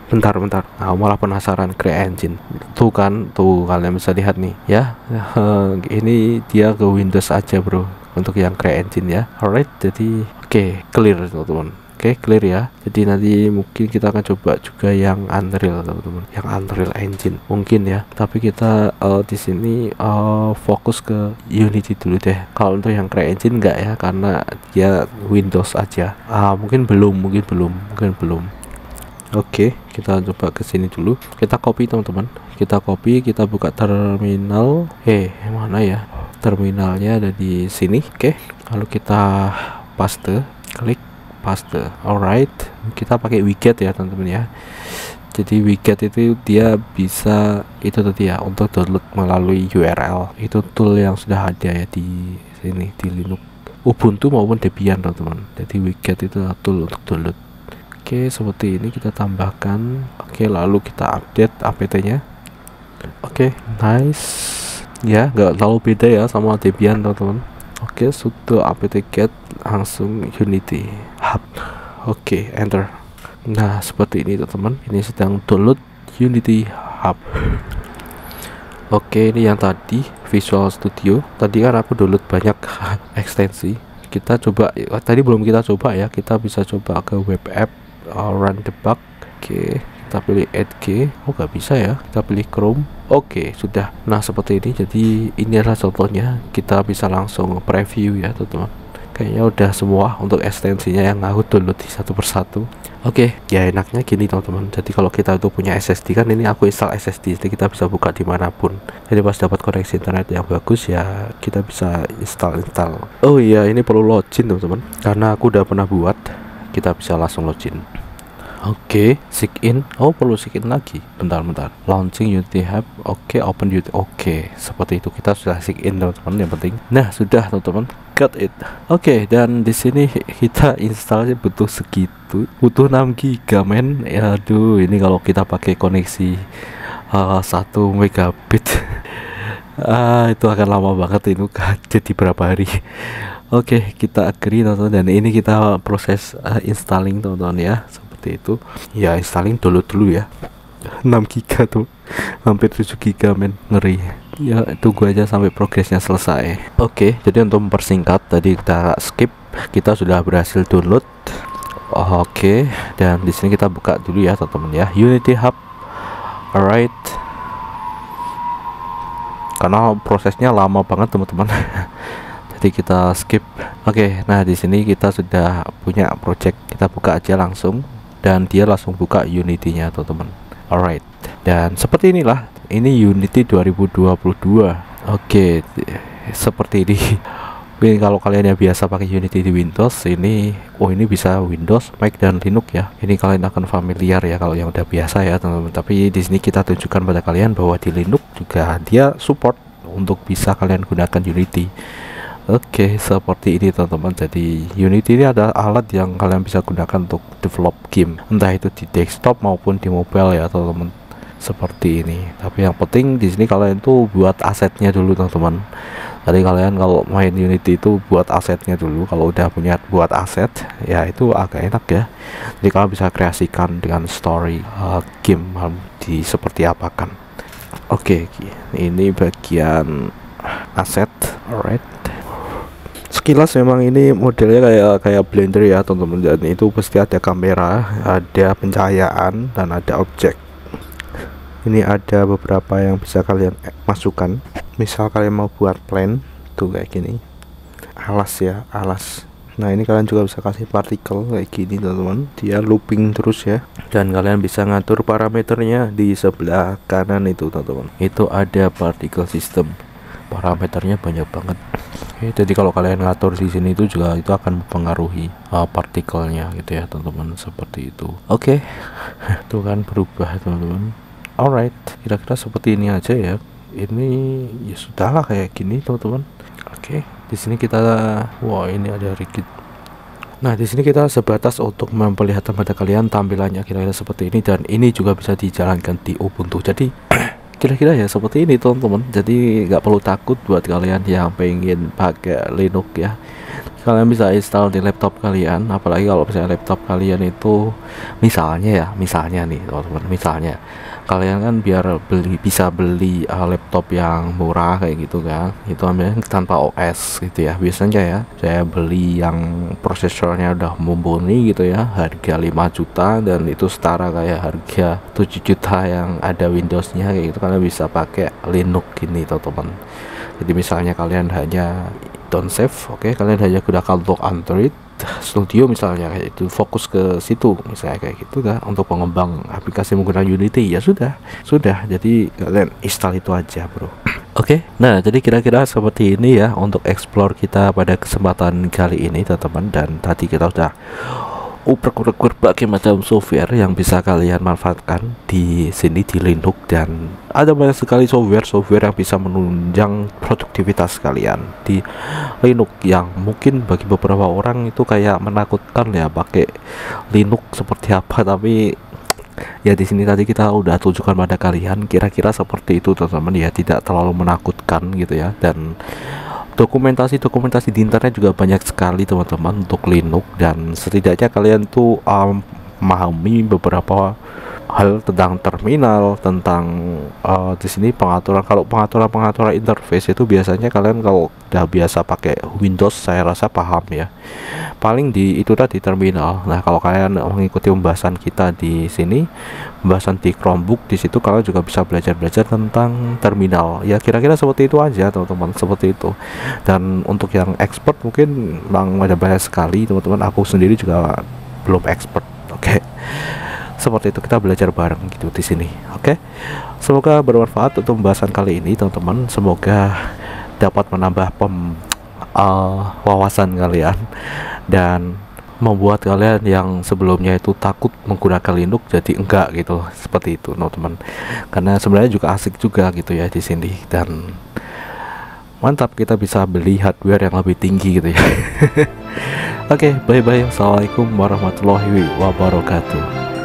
bentar, malah penasaran CryEngine tuh kan, tuh kalian bisa lihat nih ya. Ini dia ke Windows aja bro untuk yang CryEngine ya. Alright, jadi clear teman-teman. Clear ya. Jadi nanti mungkin kita akan coba juga yang Unreal teman-teman, yang Unreal Engine mungkin ya. Tapi kita di sini fokus ke Unity dulu deh. Kalau untuk yang CryEngine enggak ya, karena dia Windows aja. Mungkin belum. Oke, kita coba ke sini dulu. Kita copy teman-teman. Kita buka terminal. Mana ya? Terminalnya ada di sini. Oke, lalu kita klik paste. Alright, kita pakai widget ya teman-teman ya. Jadi widget itu dia bisa itu tadi ya, untuk download melalui URL. Itu tool yang sudah ada ya di sini di Linux Ubuntu maupun Debian teman-teman. Jadi widget itu tool untuk download. Oke, seperti ini kita tambahkan. Oke, lalu kita update apt-nya. Oke, nice. Ya, nggak terlalu beda ya sama Debian teman-teman. Oke, sudo apt-get langsung Unity Hub. Oke, enter. Nah, seperti ini teman-teman. Ini sedang download Unity Hub. Oke, ini yang tadi Visual Studio. Tadi kan aku download banyak ekstensi. Kita coba, tadi belum kita coba ya. Kita bisa coba ke web app, run debug. Oke, kita pilih add key. Oh, nggak bisa ya. Kita pilih Chrome. Oke, sudah. Nah, seperti ini. Jadi ini adalah contohnya. Kita bisa langsung preview ya teman-teman. Kayaknya udah semua untuk ekstensinya yang aku download di satu persatu. Oke, ya enaknya gini teman-teman. Jadi kalau kita itu punya SSD, kan ini aku install SSD, jadi kita bisa buka dimanapun. Jadi pas dapat koneksi internet yang bagus ya kita bisa install. Oh iya, ini perlu login teman-teman, karena aku udah pernah buat. Kita bisa langsung login. Oke, sign in. Oh, perlu sign in lagi. Bentar. Launching Unity Hub. Oke, open Unity. Oke, seperti itu. Kita sudah sign in teman-teman, yang penting. Nah, sudah teman-teman. Got it. Oke, dan di sini kita installnya butuh segitu. Butuh 6 GB, men. Aduh, ini kalau kita pakai koneksi 1 megabit. Itu akan lama banget itu. Jadi berapa hari? Oke, kita agree teman-teman, dan ini kita proses installing teman-teman ya. Itu ya, installing dulu ya. 6 giga tuh, hampir 7 giga, men, ngeri ya. Tunggu aja sampai progresnya selesai. Oke, jadi untuk mempersingkat, tadi kita skip, kita sudah berhasil download. Oke, dan di sini kita buka dulu ya teman-teman ya, Unity Hub. Alright, karena prosesnya lama banget teman-teman. Jadi kita skip. Oke, nah di sini kita sudah punya project, kita buka aja langsung, dan dia langsung buka Unity-nya teman-teman. Alright, dan seperti inilah, ini Unity 2022. Oke, seperti ini. Mungkin kalau kalian yang biasa pakai Unity di Windows, ini ini bisa Windows, Mac, dan Linux ya. Ini kalian akan familiar ya kalau yang udah biasa ya teman-teman. Tapi di sini kita tunjukkan pada kalian bahwa di Linux juga dia support untuk bisa kalian gunakan Unity. Oke, seperti ini teman-teman. Jadi Unity ini adalah alat yang kalian bisa gunakan untuk develop game, entah itu di desktop maupun di mobile ya teman-teman. Seperti ini. Tapi yang penting di sini kalian tuh buat asetnya dulu teman-teman. Jadi kalian kalau main Unity itu buat asetnya dulu. Kalau udah punya buat aset, ya itu agak enak ya. Jadi kalian bisa kreasikan dengan story game di seperti apa kan. Oke, ini bagian aset. Alright. Sekilas memang ini modelnya kayak Blender ya teman-teman, dan itu pasti ada kamera, ada pencahayaan, dan ada objek. Ini ada beberapa yang bisa kalian masukkan. Misal kalian mau buat plan tuh kayak gini, alas ya, alas. Nah, ini kalian juga bisa kasih partikel kayak gini teman-teman, dia looping terus ya. Dan kalian bisa ngatur parameternya di sebelah kanan itu teman-teman. Itu ada particle system, parameternya banyak banget. Oke, jadi kalau kalian ngatur di sini itu juga itu akan mempengaruhi partikelnya gitu ya teman-teman, seperti itu. Oke. Tuh kan berubah teman-teman. Alright, kira-kira seperti ini aja ya. Ini ya sudahlah kayak gini teman-teman. Oke, di sini kita, wah ini ada rigid. Nah, di sini kita sebatas untuk memperlihatkan pada kalian tampilannya kira-kira seperti ini, dan ini juga bisa dijalankan di Ubuntu. Jadi kira-kira ya seperti ini teman-teman. Jadi nggak perlu takut buat kalian yang pengen pakai Linux ya. Kalian bisa install di laptop kalian, apalagi kalau misalnya laptop kalian itu misalnya nih teman-teman, misalnya kalian kan biar bisa beli laptop yang murah kayak gitu kan, itu ambilnya tanpa OS gitu ya. Biasanya ya saya beli yang prosesornya udah mumpuni gitu ya, harga 5 juta, dan itu setara kayak harga 7 juta yang ada Windowsnya kayak gitu. Kalian bisa pakai Linux gini teman-teman. Jadi misalnya kalian hanya don't save, oke, kalian hanya gunakan untuk Android Studio misalnya, kayak itu fokus ke situ misalnya kayak gitu kan, untuk pengembang aplikasi menggunakan Unity ya sudah, jadi kalian install itu aja bro. Oke, nah jadi kira-kira seperti ini ya untuk explore kita pada kesempatan kali ini teman-teman. Dan tadi kita udah uprek-uprek berbagai macam software yang bisa kalian manfaatkan di sini di Linux, dan ada banyak sekali software yang bisa menunjang produktivitas kalian di Linux, yang mungkin bagi beberapa orang itu kayak menakutkan ya pakai Linux seperti apa. Tapi Ya di sini tadi kita udah tunjukkan pada kalian kira-kira seperti itu teman-teman ya, tidak terlalu menakutkan gitu ya. Dan dokumentasi di internet juga banyak sekali teman-teman untuk Linux, dan setidaknya kalian tuh memahami beberapa hal tentang terminal, tentang di sini pengaturan. Kalau pengaturan interface itu biasanya kalian kalau udah biasa pakai Windows saya rasa paham ya, paling di itu tadi terminal. Nah kalau kalian mengikuti pembahasan kita di sini, pembahasan di Chromebook, di situ kalian juga bisa belajar tentang terminal ya, kira-kira seperti itu aja teman-teman, seperti itu. Dan untuk yang expert mungkin memang ada banyak sekali teman-teman, aku sendiri juga belum expert. Oke, seperti itu, kita belajar bareng gitu di sini. Oke, semoga bermanfaat untuk pembahasan kali ini teman-teman, semoga dapat menambah wawasan kalian dan membuat kalian yang sebelumnya itu takut menggunakan Linux jadi enggak gitu, seperti itu teman-teman. Karena sebenarnya juga asik juga gitu ya di sini, dan mantap kita bisa beli hardware yang lebih tinggi gitu ya. Oke, bye bye. Assalamualaikum warahmatullahi wabarakatuh.